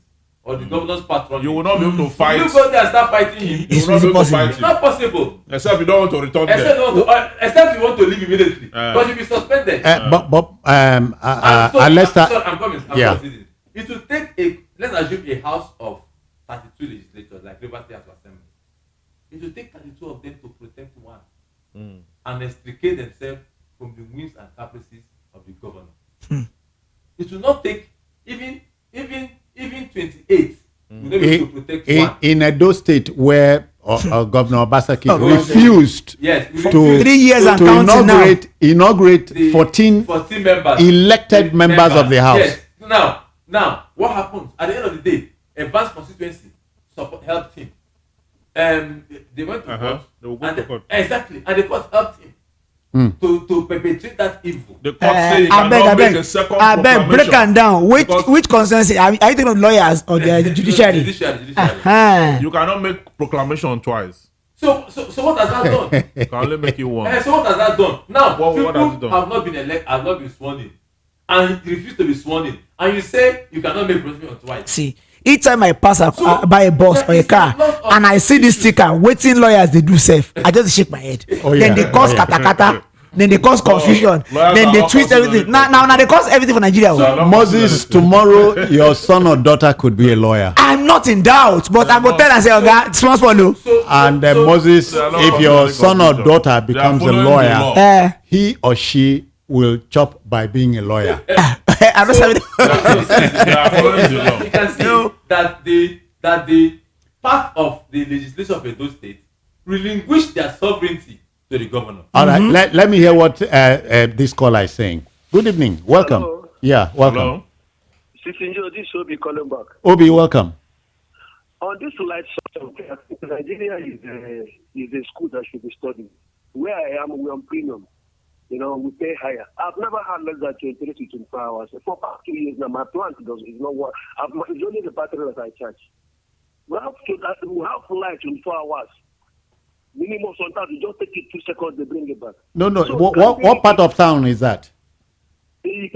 S4: or the governor's patronage,
S3: You will not be able to fight.
S4: you go there and start fighting him.
S2: It's
S3: You will not be able to
S2: possible.
S3: fight
S4: It's
S3: him.
S4: not possible.
S3: Except you don't want to return
S4: Except
S3: there.
S4: you want to leave immediately. Because you'll be suspended.
S1: Lester,
S4: I'm coming.
S1: yeah.
S4: It will take let's assume a house of 32 legislators like Liberty State House of Assembly. It will take 32 of them to protect one and extricate themselves from the whims and caprices of the governor. It will not take even 28 will not be able to protect one.
S1: in Edo State, where Governor Obaseki
S2: Oh,
S1: refused
S4: Yes,
S1: to
S2: 3 years and
S1: to
S2: counting now.
S1: inaugurate
S4: the
S1: 14
S4: members
S1: elected members of the House.
S4: Yes. Now, what happens at the end of the day? A vast constituency helped him. They went to court.
S3: They will go to court.
S4: Exactly, and the court helped him to perpetrate that evil.
S3: The court say you
S2: I
S3: cannot make a
S2: beg,
S3: second
S2: break
S3: proclamation.
S2: am down.
S3: Because-
S2: Which concerns are you taking on lawyers or the judiciary?
S4: Judiciary.
S3: You cannot make proclamation twice.
S4: So what has that done?
S3: You can only make it once.
S4: So what has that done? Now
S3: What has it
S4: people
S3: done?
S4: have not been have not been sworn in, and refuse to be sworn in, and you say you cannot make proclamation twice.
S2: See, each time I pass by a bus or a car and I see this sticker, waiting lawyers they do safe, I just shake my head.
S1: Oh,
S2: Then
S1: yeah.
S2: they cause katakata. Then they cause confusion.
S3: lawyers
S2: Then
S3: are
S2: they
S3: all
S2: twist
S3: considered
S2: everything. Now they cause everything for Nigeria.
S3: So-
S1: Moses, tomorrow your son or daughter could be a lawyer.
S2: I'm not in doubt, but I go tell and say, "Oga, small no."
S1: And Moses,
S3: They are not
S1: if your
S3: following
S1: son or
S3: constitution.
S1: daughter
S3: They are
S1: becomes a
S3: following the
S1: lawyer,
S3: law.
S1: he or she will chop by being a lawyer.
S2: I'm not saying.
S3: They are following the law.
S4: You can see
S2: No.
S4: that the part of the legislation of Edo State relinquished their sovereignty to the governor.
S1: All right, let me hear what this caller is saying. Good evening. Welcome.
S9: Hello.
S1: Yeah, welcome.
S3: Hello?
S9: Sisinjo, this will be calling back.
S1: Obi, welcome.
S9: On this light subject, I think Nigeria is a school that should be studied. Where I am, we're on premium.
S7: We pay higher. I've never had less than 23 to 24 hours. For past 2 years now, my plant is not what. It's only the battery that I charge. We have light 24 hours. Minimum sometimes you just take it 2 seconds, they bring it back.
S1: No.
S7: So
S1: What part of town is that?
S7: In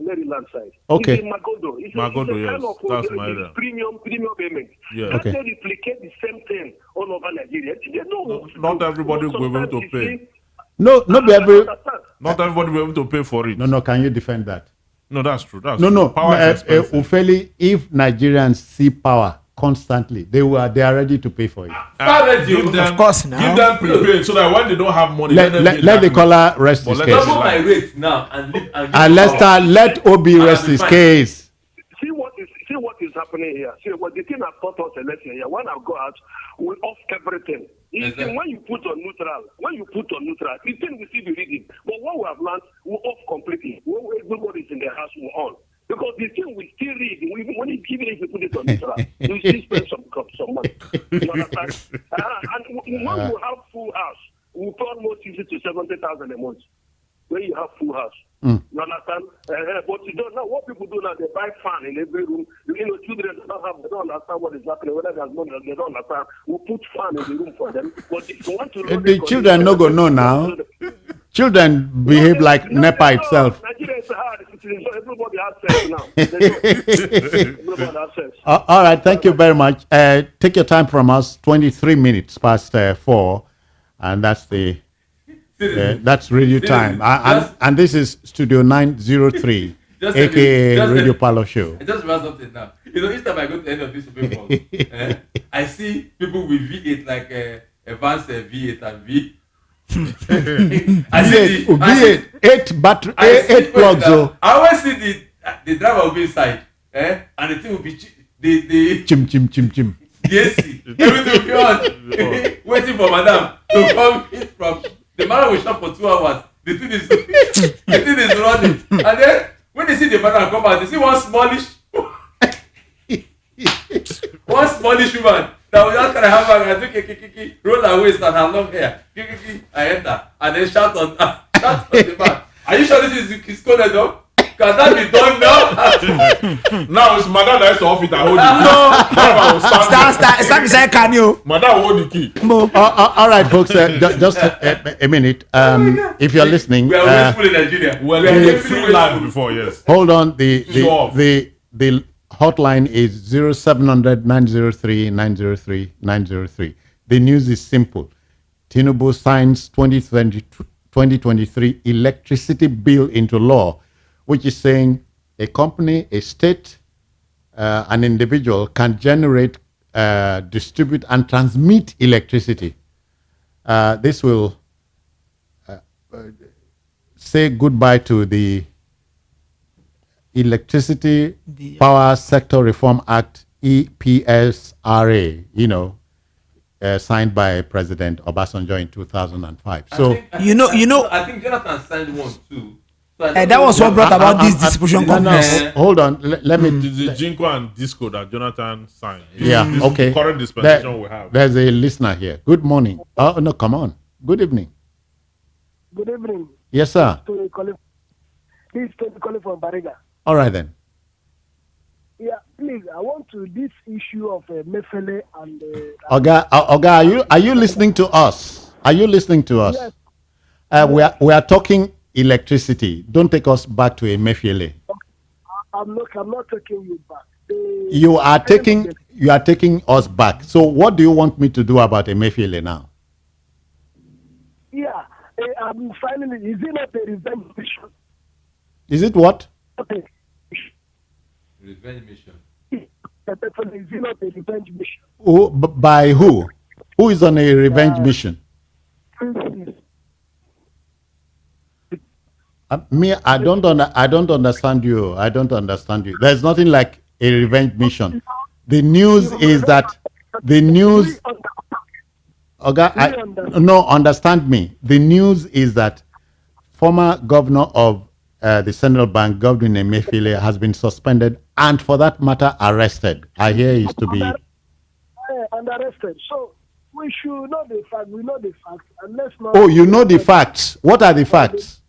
S7: Maryland side.
S1: Okay.
S7: It's in Magodo. It's a
S3: yes.
S7: kind of
S3: That's my area.
S7: premium payment.
S3: Yeah.
S7: Can't
S1: Okay.
S7: they replicate the same thing all over Nigeria? They know.
S3: Not everybody will be able to
S7: Sometimes
S3: pay.
S7: you see,
S1: No, not be every.
S3: Not everybody will be able to pay for it.
S1: No. Can you defend that?
S3: No, that's true. That's
S1: No.
S3: true. Power is expensive.
S1: Ufeli, if Nigerians see power constantly, they are ready to pay for it.
S3: Give them,
S2: Of course, now.
S3: give them prepaid so that when they don't have money,
S1: Let
S3: them pay
S1: the
S3: that
S1: caller rest
S3: But
S1: his
S3: let
S1: case.
S3: them-
S4: Double my rate now and leave and give
S1: And
S4: me
S1: let
S4: power.
S1: Obi rest
S4: I'll be
S1: his
S4: fine.
S1: case.
S7: see what is happening here. See what the thing I've taught us a lesson here. When I go out, we off everything. You see, when you put on neutral, the thing we see the reading. But what we have learned, we off completely. When everybody's in the house, we're on. Because the thing we still read, even if you put it on neutral, you still spend some money. You understand? And when we have full house, we pay almost 60 to 70,000 a month. When you have full house. You understand? But you don't know what people do now. They buy fan in every room. Children they don't understand what is happening. Whether there's money, they don't understand. We put fan in the room for them. But if you want to
S1: The children no go know now. Children behave like NEPA itself.
S7: Nigeria is hard. So everybody has sense now. Everybody has sense.
S1: All right, thank you very much. Take your time from us. 23 minutes past 4, and that's that's radio time. And this is Studio 903, aka Radio Parlor Show.
S4: I just remember something now. Each time I go to any of these Supreme Court, I see people with V8 like advanced V8 and V.
S1: V8, 8 battery, 8 plugs. So
S4: I always see the driver will be inside, and the thing will be the
S1: chim.
S4: the AC, everything will be on, waiting for madam to come in from. The madam will shop for 2 hours. The thing is running, and then when they see the madam come out, they see one smallish woman that will just kind of have her and roll her waist and her long hair. I enter and then shout on the man. Are you sure this is his code though? Can that be done now?
S3: Now it's madam that has to off it and hold it. No.
S2: Stand beside Canio.
S3: Madam hold the key.
S1: All right, folks, just a minute. If you're listening,
S4: We are wasteful in Nigeria.
S3: Well,
S4: We are
S3: they
S4: wasteful,
S3: free live before, yes.
S1: hold on.
S3: Sure.
S1: The hotline is 0700 903 903 903. The news is simple. Tinubu signs 2023 electricity bill into law, which is saying a company, a state, an individual can generate, distribute, and transmit electricity. This will say goodbye to the Electricity Power Sector Reform Act, EPSRA, signed by President Obasanjo in 2005. So,
S4: I think Jonathan signed one too. So
S2: that was what brought about this distribution company.
S1: hold on. Let me.
S3: The Jinko and Disco that Jonathan signed.
S1: Yeah,
S3: This
S1: okay.
S3: current dispensation we have.
S1: There's a listener here. Good morning. Oh, no, come on. Good evening.
S6: Good evening.
S1: Yes, sir.
S6: This is Tony calling from Bariga.
S1: All right, then.
S6: Yeah, please, I want to this issue of Emefiele and.
S1: Oga, are you listening to us? Are you listening to us?
S6: Yes.
S1: We are talking electricity. Don't take us back to Emefiele.
S6: I'm not taking you back.
S1: You are taking us back. So what do you want me to do about Emefiele now?
S6: Yeah, I'm finally. Is it not a revenge mission?
S1: Is it what?
S6: Okay.
S4: Revenge mission.
S6: Is it not a revenge mission?
S1: By who? Who is on a revenge mission? I don't understand you. I don't understand you. There's nothing like a revenge mission. The news is that understand me. The news is that former governor of the central bank, Governor Emefiele, has been suspended and, for that matter, arrested. I hear he's to be
S6: and arrested. So we should know the fact. We know the facts, and let's not.
S1: Oh, you know the facts. What are the facts?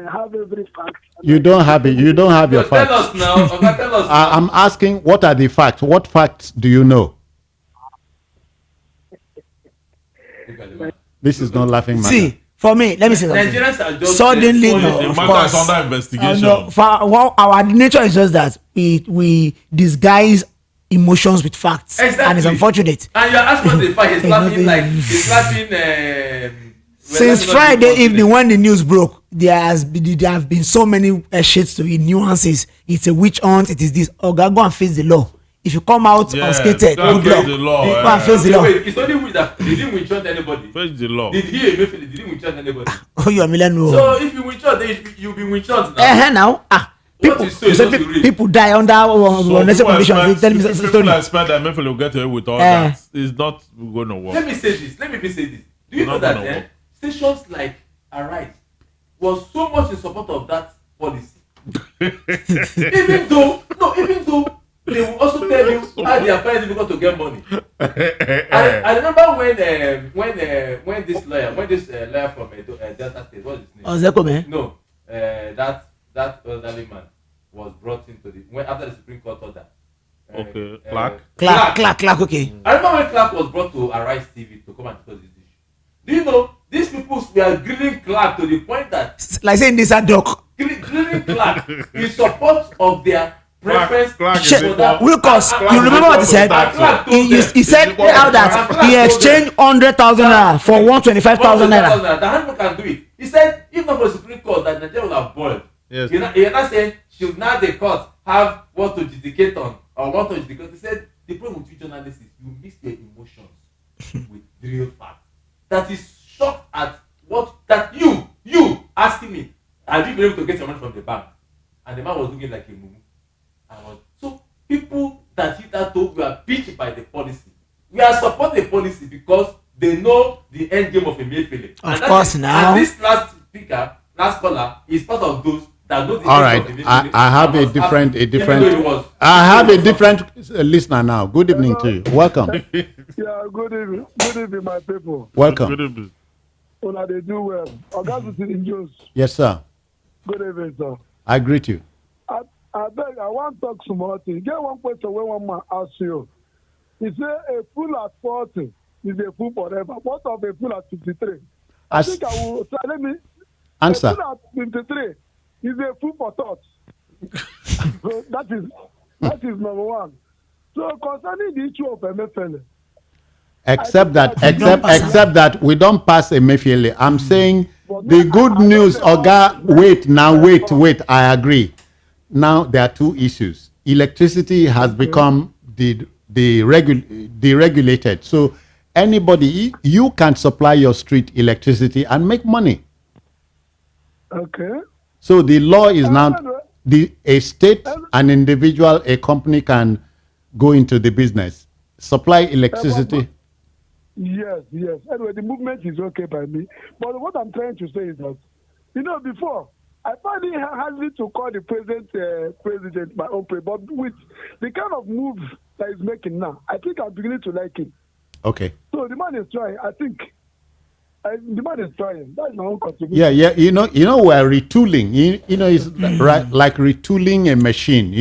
S9: I have every fact.
S1: You don't have it. You don't have your
S4: Tell
S1: facts.
S4: us now. Oga, tell us now.
S1: I'm asking, what are the facts? What facts do you know? This is not laughing matter.
S2: See, for me, let me say something.
S4: Nigerians are just
S2: Suddenly,
S4: falling.
S2: no,
S3: The
S2: of
S3: matter is
S2: course.
S3: under investigation.
S2: No, our nature is just that we disguise emotions with facts,
S4: Exactly.
S2: and it's unfortunate.
S4: And you're asking us the fact. He's laughing like he's laughing.
S2: Since Friday evening, when the news broke, there have been so many shades to it, nuances. It's a witch hunt. It is this. Oga, go and face the law. If you come out unscathed,
S3: go and
S2: good
S3: face the law,
S2: luck. Go and face the law.
S4: Wait, it's only we that he didn't witch hunt anybody.
S3: Face the law.
S4: Did he Emefiele didn't witch hunt anybody?
S2: Oh, you are million.
S4: So if you witch hunt, then you'll be witch hunt now.
S2: Now, people,
S4: What you say is not real.
S2: people die under unnecessary conditions. Tell me some story.
S3: People expect that Emefiele will get away with all that. It's not going to work.
S4: Let me say this. Do you know
S3: Not
S4: that
S3: gonna work.
S4: stations like Arise was so much in support of that policy? even though they will also tell you how they are finding difficult to get money. I remember when this lawyer from Delta State, what's his name?
S2: Ozeko, man.
S4: No, that elderly man was brought into after the Supreme Court order.
S3: Okay,
S2: Clark, okay.
S4: I remember when Clark was brought to Arise TV to come and discuss this issue. Do you know these people were grilling Clark to the point that
S2: Like saying this a doc.
S4: grilling Clark in support of their preference.
S3: Clark
S2: Shit,
S3: is equal.
S2: Wilcox, you remember what he said? He said now that he exchanged 100,000 naira for 125,000 naira.
S4: The handbook can do it. He said, if not for the Supreme Court, that Nigeria will have boiled.
S3: Yes.
S4: He not saying, should now the court have what to adjudicate on or what to adjudicate? He said, the problem with you journalists is you mix your emotions with real facts. That is shocked at what that you asking me, have you been able to get your money from the bank? And the man was looking like a mumu. So people that hit that toe were pitched by the policy. We are supporting the policy because they know the end game of Emefiele.
S2: Of course, now.
S4: And this last caller, is part of those that know the
S1: All
S4: end
S1: right,
S4: game of Emefiele.
S1: I have a different. I have a different listener now. Good evening to you. Welcome.
S9: Yeah, good evening, my people.
S1: Welcome.
S3: Good evening.
S9: Una they do well. Oga in Jones.
S1: Yes, sir.
S9: Good evening, sir.
S1: I greet you.
S9: I beg, I want to talk some more things. Get one question when one man asks you. He say a fool at 40 is a fool forever. What of a fool at 53? I think I will let me
S1: answer.
S9: A fool at 53 is a fool for thoughts. So that is number one. So concerning the issue of Emefiele, except
S1: that we don't pass Emefiele. I'm saying the good news, Oga, wait, I agree. Now there are two issues. Electricity has become deregulated. So anybody, you can supply your street electricity and make money.
S9: Okay.
S1: So the law is now a state, an individual, a company can go into the business, supply electricity.
S9: Yes. Anyway, the movement is okay by me. But what I'm trying to say is that, before, I find it hard to call the president my own prayer. But with the kind of move that he's making now, I think I'm beginning to like him.
S1: Okay.
S9: So the man is trying. I think the man is trying. That's my own contribution.
S1: Yeah. We're retooling. It's like retooling a machine.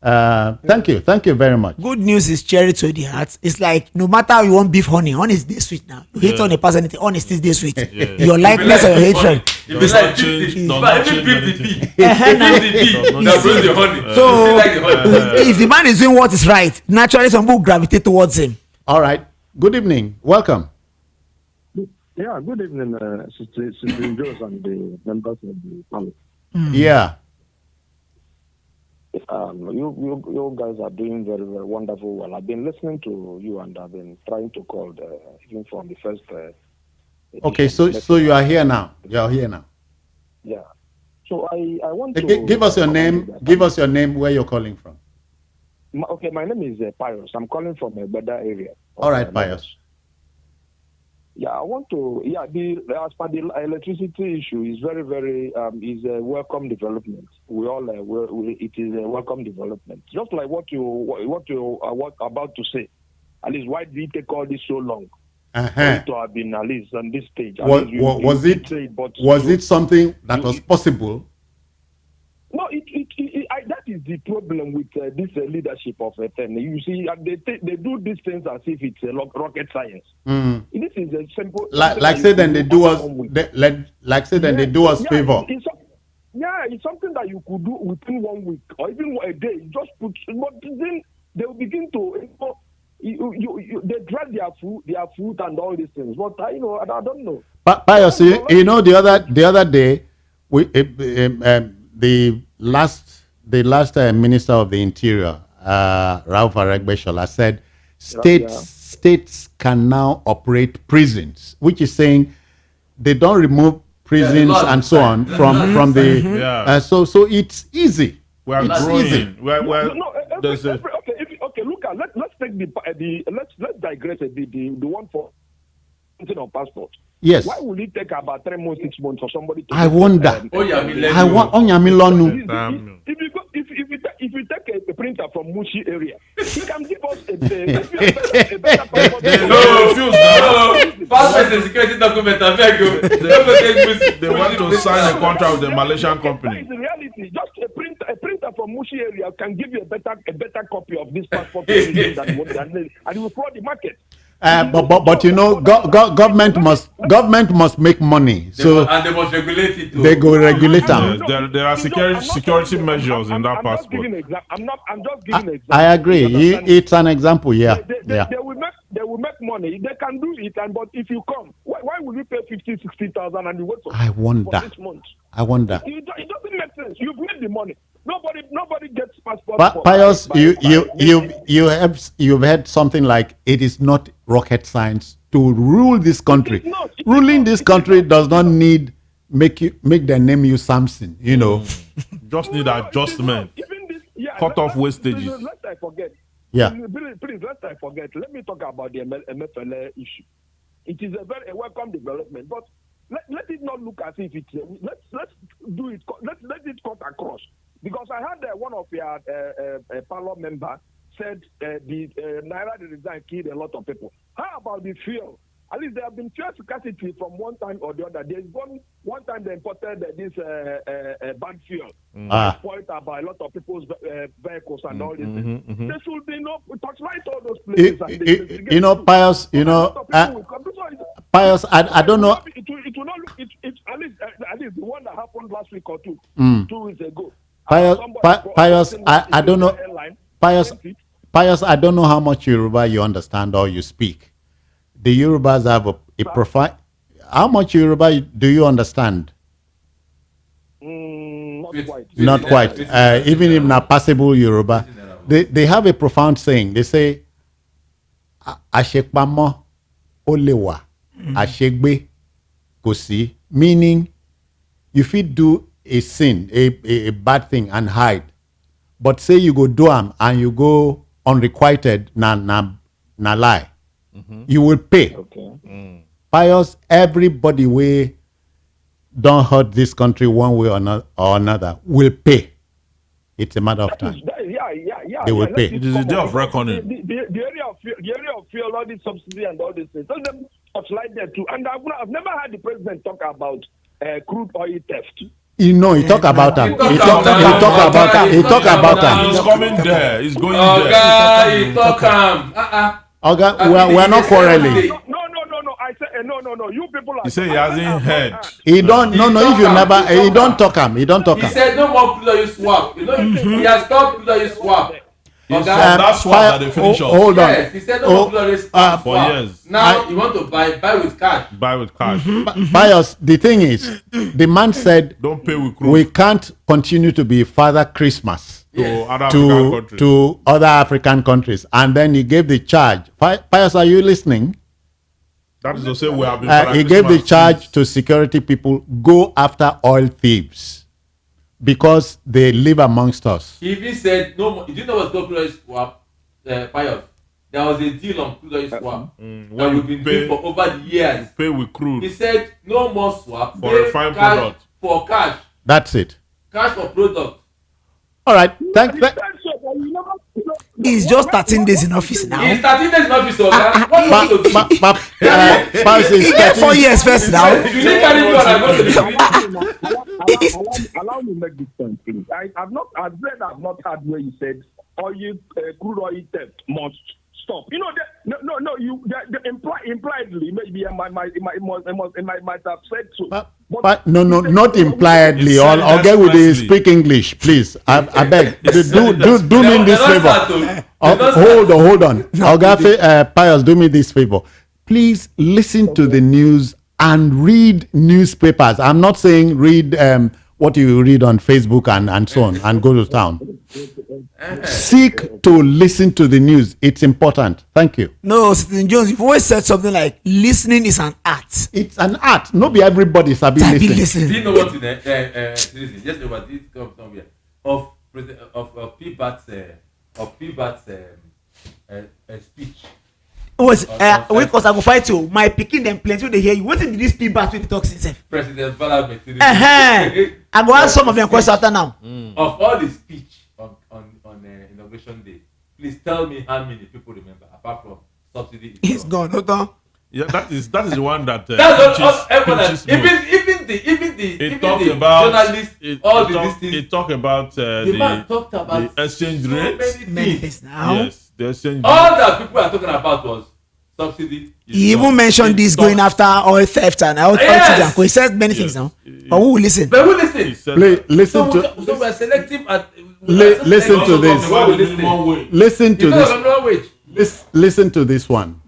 S1: Thank you very much.
S2: Good news is cherry to the heart. It's like no matter how you want beef honey is this sweet now. You hate on a person, honey is still this sweet. Your likeness or your hatred.
S4: If it's like even beef the bee. The honey.
S2: So if the man is doing what is right, naturally some people gravitate towards him.
S1: All right. Good evening. Welcome.
S10: Yeah, good evening, Sister Jones and the members of the panel.
S1: Yeah.
S10: You guys are doing very, very wonderful well. I've been listening to you and I've been trying to call even from the first.
S1: Okay, so you are here now. You are here now.
S10: Yeah. So I want to
S1: give us your name. Give us your name. Where you're calling from.
S10: Okay, my name is Pius. I'm calling from a better area.
S1: All right, Pius.
S10: Yeah, I want to. Yeah, as per the electricity issue is very, very is a welcome development. It is a welcome development. Just like what you about to say. At least why did it take all this so long?
S1: Uh-huh.
S11: it to have been at least on this stage. At
S1: Was,
S11: least
S1: was
S11: you
S1: it
S11: say but
S1: was
S11: you-
S1: it something that
S11: you-
S1: was possible?
S11: No, that is the problem with this leadership of a thing. You see, they do these things as if it's a rocket science.
S1: Mm.
S11: This is a simple.
S1: Like say then they do us like say then they do us favor.
S11: It's something that you could do within 1 week or even a day. You just put, but then they will begin to, they drag their food and all these things. But I don't know.
S1: Pius, you know the other day, the last Minister of the Interior, Ralph Aregbesola, said states can now operate prisons, which is saying they don't remove prisons and so on from the. So it's easy.
S3: We are
S1: it's
S3: growing.
S1: easy.
S11: Okay. Look at let's take let's digress a bit. The one for on passport.
S1: Yes.
S11: Why will it take about 3 months, 6 months for somebody to?
S1: I wonder.
S11: I
S1: want Onyamilonu.
S11: If you take a printer from Mushi area, he can give us a better passport.
S4: Passport and security document.
S3: They want to sign a contract with the Malaysian company.
S11: That is the reality. Just a printer from Mushi area can give you a better copy of this passport than and it will flood the market.
S1: But you know, government must make money,
S4: and they must regulate it too.
S1: They go regulate them.
S3: Yes, there are security measures in that passport.
S11: I'm just giving an example.
S1: I agree. It's an example. Yeah.
S11: They will make money. They can do it, but if you come, why will you pay 50,000-60,000 and you wait for
S1: I wonder.
S11: this month?
S1: I wonder.
S11: It doesn't make sense. You've made the money. Nobody gets passport.
S1: Pius, you've heard something like it is not rocket science to rule this country. Ruling this country does not need make them name you Samson. You know.
S3: Just need adjustment. Cut off wastages.
S11: Lest I forget.
S1: Yeah.
S11: Please, lest I forget. Let me talk about the Emefiele issue. It is a welcome development, but let it not look as if it's. Let's do it. Let it cut across. Because I heard one of your parliament member said the Naira resign killed a lot of people. How about the fuel? At least there have been fuel scarcity from one time or the other. There's one time they imported this bad fuel. Spoiled by a lot of people's vehicles and all this. There should be no touchlight all those places.
S1: You know, Pius. You know, Pius. I don't know.
S11: It will not look. At least the one that happened last week or 2 weeks ago.
S1: Pius, I don't know. Pius, I don't know how much Yoruba you understand or you speak. The Yorubas have a profile. How much Yoruba do you understand?
S11: Not quite.
S1: Not quite. Even if not passable Yoruba, they have a profound saying. They say, "Ashekpamo olewa, ashegbe kosi," meaning if you do a sin, a bad thing and hide, but say you go do am and you go unrequited na lie, you will pay.
S11: Okay.
S1: Pius, everybody way don't hurt this country one way or another will pay. It's a matter of time. They will pay.
S3: It is a day of reckoning.
S11: The area of fuel, all this subsidy and all these things. Tell them touchlight there too. And I've never heard the president talk about crude oil theft.
S1: You know, he talk about them. He talk about them.
S3: He's coming there. He's going there.
S4: He talk
S1: Okay, we are not quarreling.
S11: No. I said no. You people are.
S3: He said he hasn't heard.
S1: He don't. No. If you never, he don't talk him. He don't talk
S4: He
S1: him.
S4: said no more crude oil swap. You know, he has stopped crude oil swap.
S3: That's why they finish off.
S1: Hold on.
S4: Yes, he said no more crude oil swap.
S3: For years.
S4: Now you want to buy with cash.
S3: Buy with cash.
S1: Pius, the thing is, the man said,
S3: don't pay with crude.
S1: We can't continue to be Father Christmas
S3: to
S1: other African countries. And then he gave the charge. Pius, are you listening?
S3: That is to say we have been
S1: he gave the charge to security people, go after oil thieves because they live amongst us.
S4: He even said, no more. Did you know what's called crude oil swap? Pius. There was a deal on crude oil swap that we've been doing for over the years.
S3: Pay with crude.
S4: He said, no more swap.
S3: For refined product.
S4: For cash.
S1: That's it.
S4: Cash for product.
S1: All right.
S2: He's just 13 days in office now.
S4: He's 13 days in office, so what you want to do?
S2: He get 4 years first now.
S4: You didn't carry me on and go to the
S11: Allow me make this point, please. I've not heard where you said crude oil theft must stop. You know, impliedly, maybe I might have said so.
S1: But no, not impliedly. I'll get with the speak English, please. I beg. Do me this favor. Hold on. Pius, do me this favor. Please listen to the news and read newspapers. I'm not saying read what you read on Facebook and so on and go to town. Seek to listen to the news. It's important. Thank you.
S2: No, Citizen Jones, you've always said something like listening is an art.
S1: It's an art. Not be everybody sabi listen.
S4: Do you know what citizen? Yes, there was this somewhere of PBAT's speech.
S2: Because I go fight you. My picking them plenty when they hear you. What did this PBAT with the talk itself?
S4: President Bala Tinubu.
S2: I go ask some of them questions after now.
S4: Of all the speech on inauguration day, please tell me how many people remember apart from subsidy.
S2: It's gone. Hold on.
S3: Yeah, that is the one that
S4: that's what everyone. Even the journalists.
S3: It talked about
S4: the man talked about
S3: the exchange
S4: so
S3: rate.
S4: many things
S2: now.
S3: Yes, the exchange
S4: all
S3: rate.
S4: that people are talking about was subsidy.
S2: He even mentioned this going after oil theft and all things. He said many things now. But who will listen?
S4: But who listen?
S1: Listen
S4: So we're selective at.
S1: Listen to this. Listen to this one.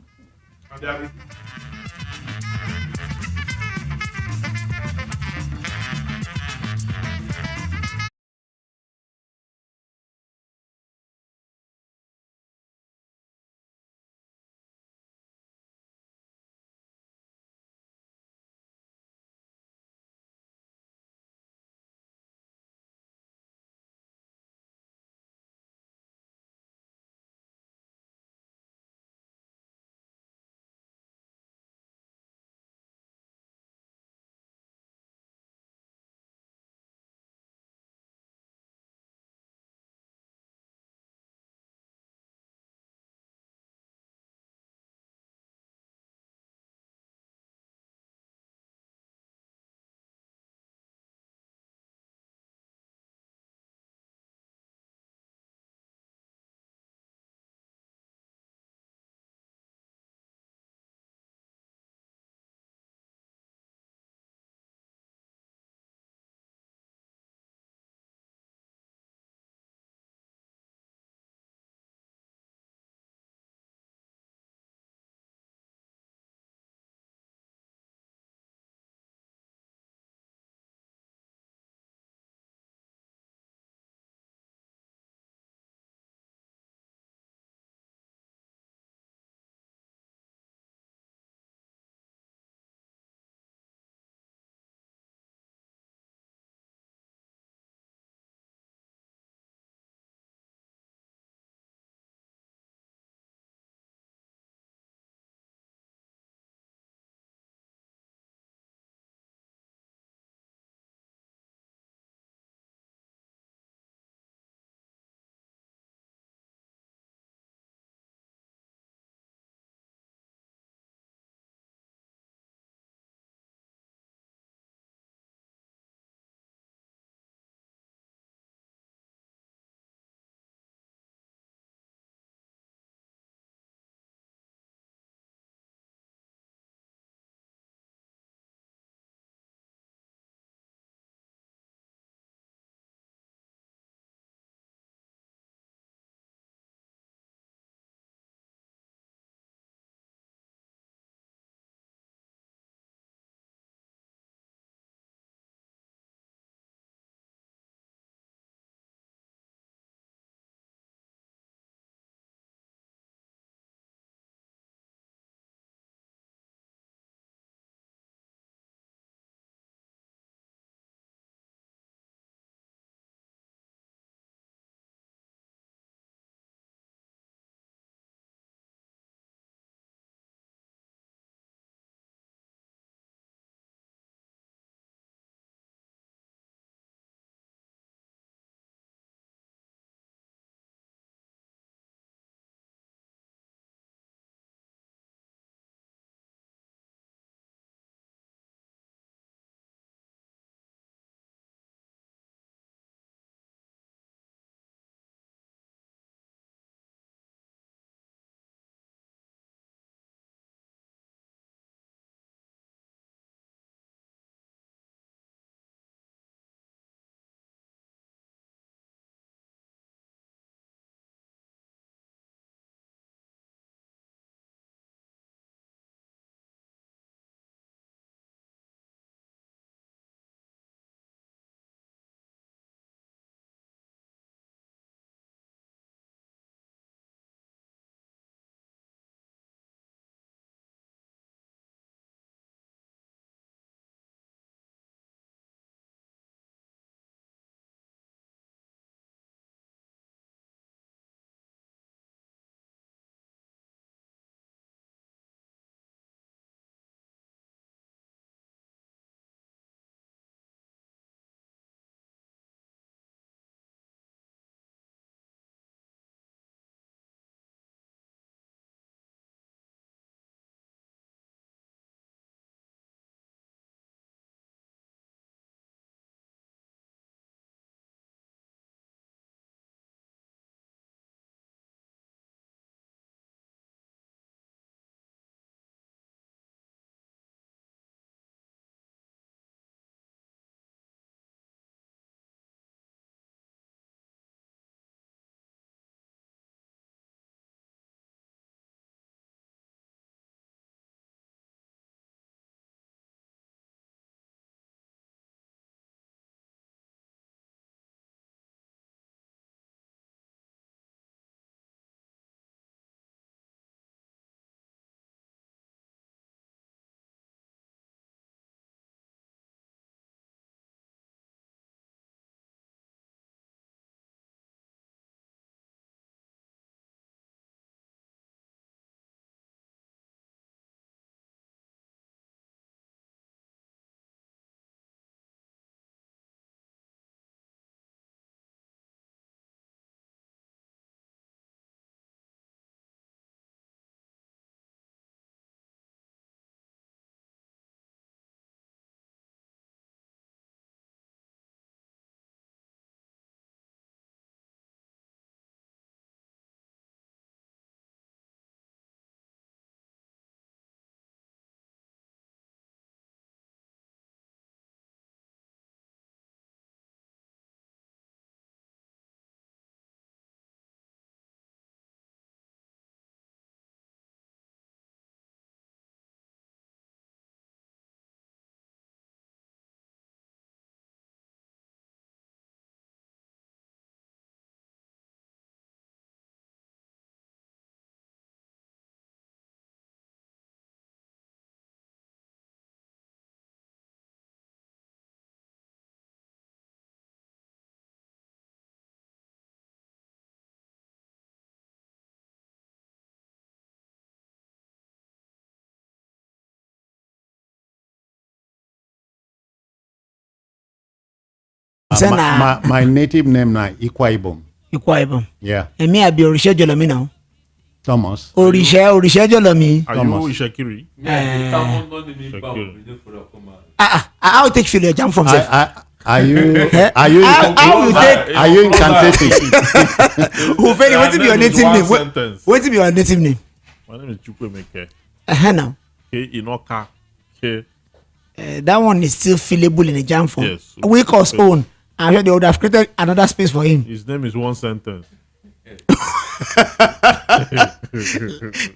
S1: My native name now Ikwa Ibom.
S2: Ikwa Ibom.
S1: Yeah.
S2: And me I be Orisha Jolomi now.
S1: Thomas.
S2: Orisha Jolomi.
S3: Are you Ishakiri?
S2: I'll take fill your jam from self.
S1: Are you incantating?
S2: Ufeni, what be your native name? What be your native name?
S3: My name is Chukwemeke.
S2: Now.
S3: K Inoka. K.
S2: That one is still fillable in a jam form.
S3: Yes.
S2: Wake's own. I'm sure they would have created another space for him.
S3: His name is one sentence.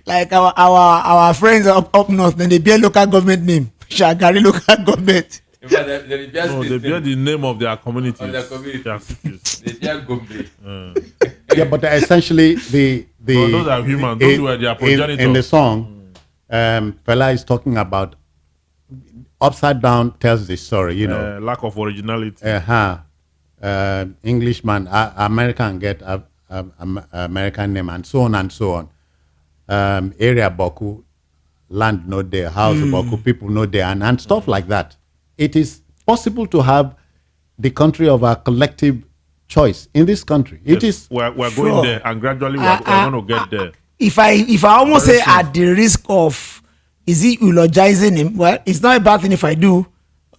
S2: Like our friends up north, then they bear local government name. Shagari local government.
S3: No, they bear the name of their communities. Their cities.
S4: They bear Gombe.
S1: Yeah, but essentially the
S3: those are human. Those were their progenitors.
S1: In the song, Fela is talking about upside down tells the story. You know,
S3: lack of originality.
S1: Englishman, American get American name and so on and so on. Area Boku, land no there, house Boku, people no there, and stuff like that. It is possible to have the country of our collective choice in this country. It is.
S3: We're going there, and gradually we're going to get there.
S2: If I almost say at the risk of, is he eulogizing him? Well, it's not a bad thing if I do.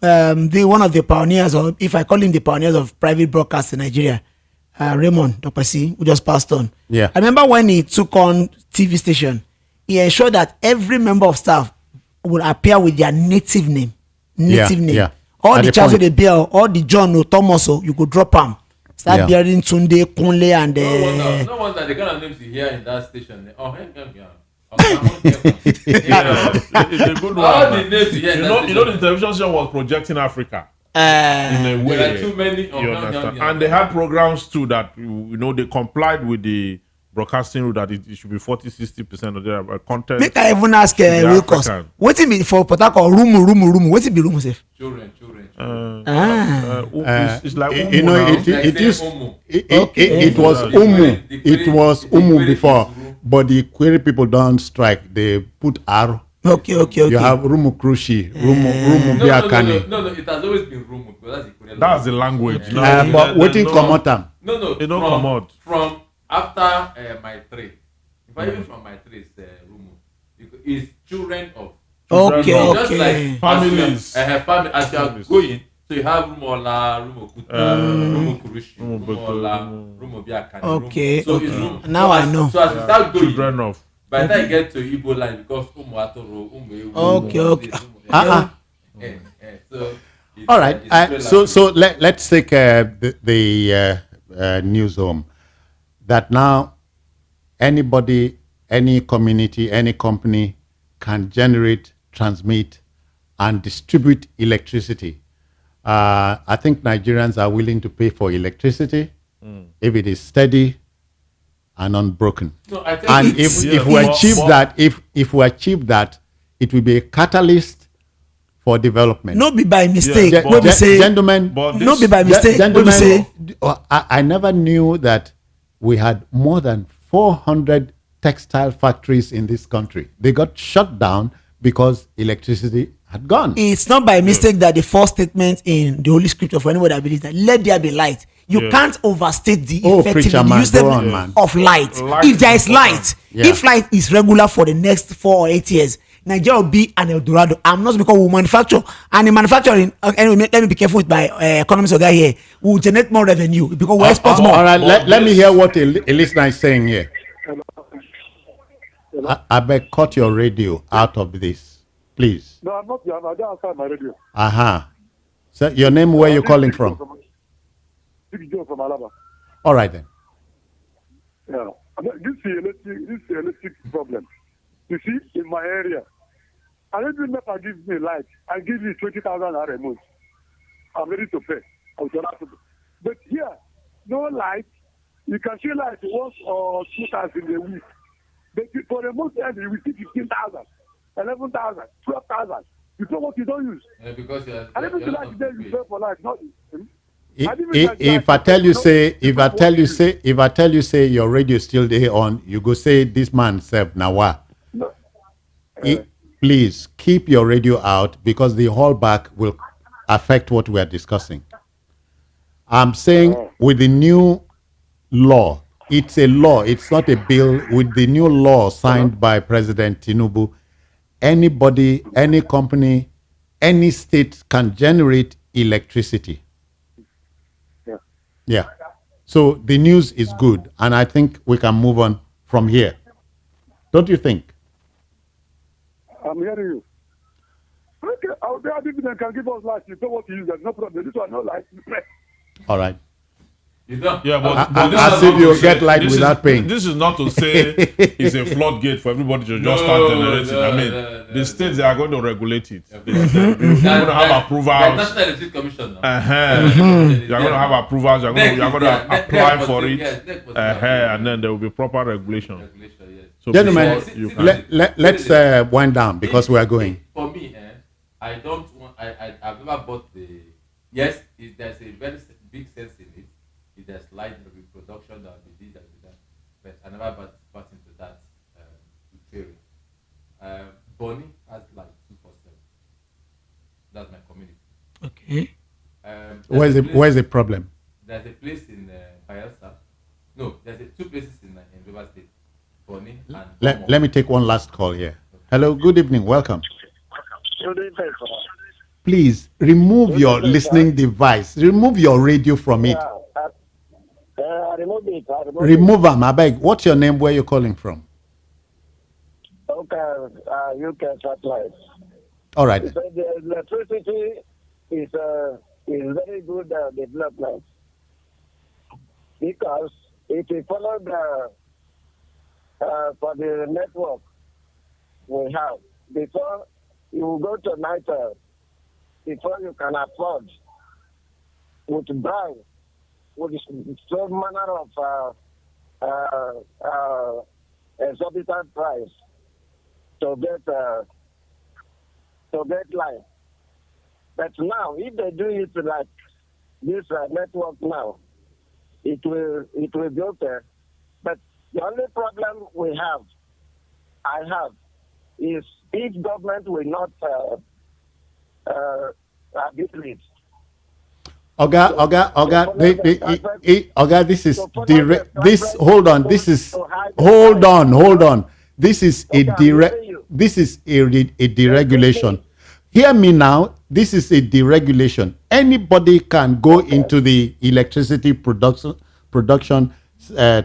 S2: One of the pioneers, or if I call him the pioneers of private broadcast in Nigeria, Raymond Dr. C, who just passed on.
S1: Yeah.
S2: I remember when he took on TV station, he ensured that every member of staff would appear with their native name. Name.
S1: Yeah.
S2: All the chance with the bear, all the John or Thomas, you could drop them. Start bearing Tunde, Kunle, and
S4: no wonder the kind of names you hear in that station.
S3: It's a good one.
S4: All the names you hear in that
S3: you know the television show was projecting Africa. In a way,
S4: there are too many.
S3: You understand? And they had programs too that they complied with the broadcasting rule that it should be 40-60% of their content.
S2: Make I even ask Wilkos, what it be for Potako room? What it be room safe?
S4: Children.
S3: It's like
S1: it was umu. It was umu before, but the query people don't strike. They put R.
S2: Okay.
S1: You have Rumu Krushi, Rumu Biakani.
S4: No, it has always been Rumu.
S3: That's the language.
S1: But what in Komotam?
S4: No.
S3: It don't come out.
S4: From after my three. If I even from my three, it's Rumu. It's children of.
S2: Okay.
S4: Just like
S3: families.
S4: Family. As you are going, so you have Rumola, Rumo Kuta, Rumo Kurushi, Rumola, Rumo Biakani.
S2: Okay.
S4: So it's Rumo.
S2: Now I know.
S4: So as you start going,
S3: children of.
S4: by the time you get to Igbo line, because Atoro,
S2: Okay.
S4: So
S1: all right. So let's take the news home. That now anybody, any community, any company can generate, transmit, and distribute electricity. I think Nigerians are willing to pay for electricity if it is steady and unbroken.
S4: No, I think
S1: and if we achieve that, it will be a catalyst for development.
S2: No be by mistake.
S1: Gentlemen,
S2: no be by mistake.
S1: Gentlemen, I never knew that we had more than 400 textile factories in this country. They got shut down because electricity had gone.
S2: It's not by mistake that the first statement in the Holy Scripture for anyone that believes that let there be light. You can't overstate the effectiveness of light. If there is light, if light is regular for the next 4 or 8 years, Nigeria will be an Eldorado. I'm not because we manufacture, and in manufacturing, anyway, let me be careful with my economists of that here. We will generate more revenue because we export more.
S1: All right, let me hear what a listener is saying here. I beg, cut your radio out of this, please.
S10: No, I'm not. I don't outside my radio.
S1: So your name, where you calling from?
S10: From Alaba.
S1: All right then.
S10: Yeah, this is electric problem. You see, in my area, I don't even never give me light. I give you 20,000 a month. I'm ready to pay. But here, no light. You can see light once or 2 times in a week. But for the month end, you will see 15,000, 11,000, 12,000. You know what you don't use.
S4: Because
S10: I don't even like to you pay for light. Not.
S1: If I tell you say your radio still there on, you go say this man said Nawa.
S10: No.
S1: Please keep your radio out because the hallback will affect what we are discussing. I'm saying with the new law, it's a law, it's not a bill. With the new law signed by President Tinubu, anybody, any company, any state can generate electricity.
S5: Yeah.
S1: Yeah. So the news is good, and I think we can move on from here. Don't you think?
S10: I'm hearing you. Okay, out there, people that can give us light. You know what to use. There's no problem. This one, no light.
S1: All right.
S3: Yeah, but this
S1: As
S3: is
S1: if
S3: not
S1: you
S3: to
S1: get
S3: say-
S1: light
S3: this
S1: without
S3: is,
S1: paying.
S3: This is not to say it's a floodgate for everybody to just start generating. I mean, the states, they are going to regulate it. You're going to have approvals.
S4: National Electricity Commission now.
S3: You're going to have approvals. You're going to apply for it. And then there will be proper regulation. So
S1: Gentlemen,
S3: before you can-
S1: let's wind down because we are going.
S4: For me, I don't want. I've never bought the. Yes, there's a very big sense in it. If there's light, there will be production, there will be this, there will be that. But I never bought into that theory. Bonny has like 247. That's my community.
S1: Okay. Where's the problem?
S4: There's a place in Bayelsa. No, there's two places in River State. Bonny and
S1: Let me take one last call here. Hello, good evening, welcome. Please remove your listening device. Remove your radio from it. Remove them, I beg. What's your name? Where you calling from?
S9: Okay, UK satellite.
S1: All right.
S9: So the electricity is very good development because if you follow the for the network we have before you go to night before you can afford with buy with some manner of exorbitant price to get life. But now, if they do it like this network now, it will be okay. But the only problem I have, is if government will not abuse it.
S1: Oga, this is direct. Hold on. This is a direct. This is a deregulation. Hear me now. This is a deregulation. Anybody can go into the electricity production,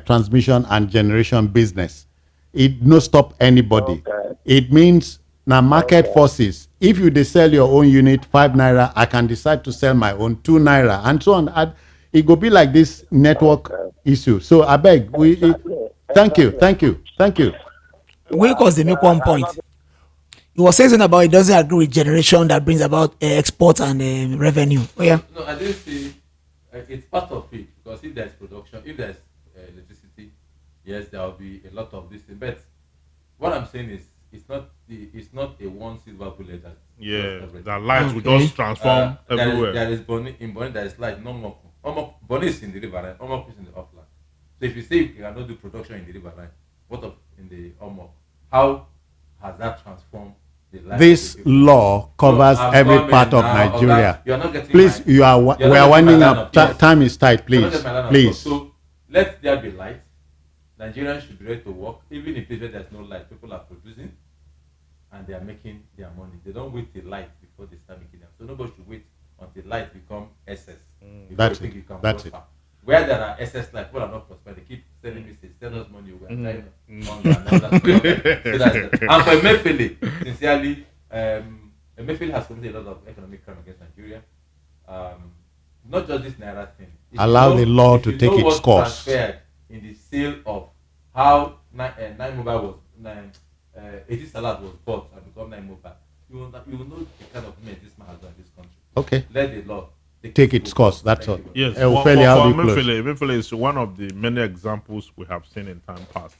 S1: transmission, and generation business. It no stop anybody.
S9: Okay.
S1: It means now market forces. If you dey sell your own unit 5 naira, I can decide to sell my own 2 naira, and so on. It go be like this network issue. So I beg, thank you.
S2: We cause they make one point. He was saying something about it doesn't agree with generation that brings about export and revenue. Oh yeah.
S4: No, I didn't say it's part of it because if there's production, if there's electricity, yes, there will be a lot of this thing. But what I'm saying is, it's not a one silver bullet that.
S3: Yeah, that light will just transform everywhere.
S4: There is Bonny, in Bonny there is light. No more. Bonny is in the riverine. Omok is in the offline. So if you say you cannot do production in the riverine, what of in the Omok? How has that transformed the life?
S1: This law covers every part of Nigeria.
S4: You are not getting
S1: please, we are winding up. Time is tight. Please.
S4: So let there be light. Nigerians should be ready to work, even if there's no light. People are producing, and they are making their money. They don't wait till light before they start making them. So nobody should wait until light become excess.
S1: That's it.
S4: Where there are excess light, people are not prosperous. They keep sending me, send us money. We are trying and for Emefiele, sincerely, Emefiele has committed a lot of economic crime against Nigeria. Not just this Naira thing.
S1: Allow the law to take its course.
S4: In the sale of how Nine Mobile was, 80 Salad was bought and become 9 Mobile, you will know the kind of image this man has done in this country.
S1: Okay.
S4: Let the law
S1: take its course. That's all.
S3: Yes. Emefiele is one of the many examples we have seen in time past,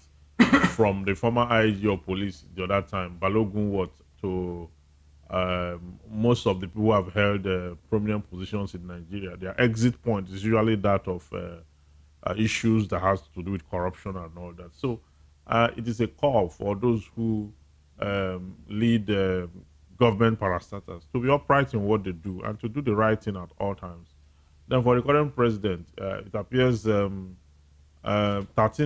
S3: from the former IG of police the other time, Balogun to most of the people who have held prominent positions in Nigeria. Their exit point is usually that of issues that has to do with corruption and all that. So it is a call for those who lead government parastatals to be upright in what they do and to do the right thing at all times. Then for the current president, it appears 13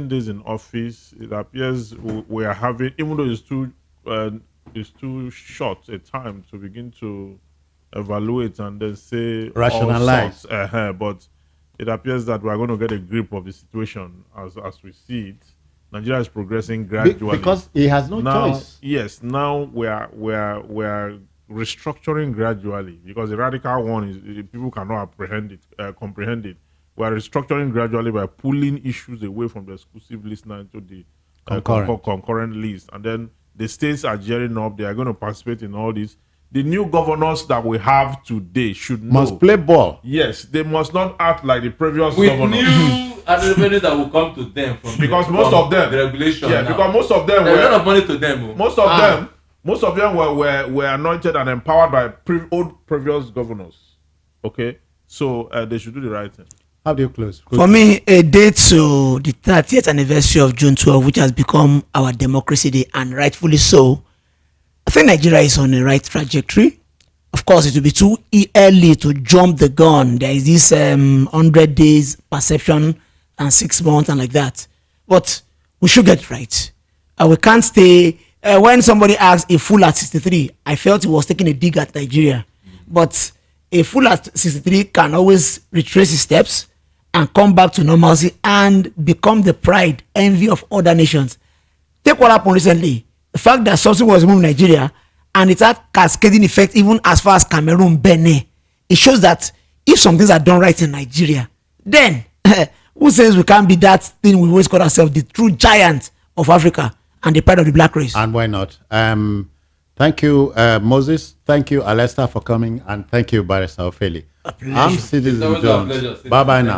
S3: days in office. It appears we are having, even though it's too short a time to begin to evaluate and then say
S1: rationalize.
S3: But it appears that we are going to get a grip of the situation as we see it. Nigeria is progressing gradually
S1: because he has no choice.
S3: Yes, now we are restructuring gradually because the radical one is people cannot comprehend it. We are restructuring gradually by pulling issues away from the exclusive list now into the concurrent list, and then the states are gearing up. They are going to participate in all this. The new governors that we have today must
S1: play ball.
S3: Yes, they must not act like the previous governors.
S4: New revenue that will come to them
S3: because most of them
S4: the regulation.
S3: Yeah, because most of them
S4: were a lot of money to them.
S3: Most of them were anointed and empowered by previous governors. Okay, so they should do the right thing.
S1: How do you close?
S2: For me, a date to the 30th anniversary of June 12, which has become our democracy day, and rightfully so. I think Nigeria is on the right trajectory. Of course, it will be too early to jump the gun. There is this 100 days perception and 6 months and like that. But we should get it right. We can't stay. When somebody asked a fool at 63, I felt he was taking a dig at Nigeria. But a fool at 63 can always retrace his steps and come back to normalcy and become the pride, envy of other nations. Take what happened recently. The fact that something was moving in Nigeria and it had cascading effect even as far as Cameroon, Benin. It shows that if some things are done right in Nigeria, then who says we can't be that thing we always call ourselves, the true giant of Africa and the pride of the black race?
S1: And why not? Thank you, Moses. Thank you, Alesta, for coming. And thank you, Barrister Emefiele. I'm Citizen Jones. Bye-bye now.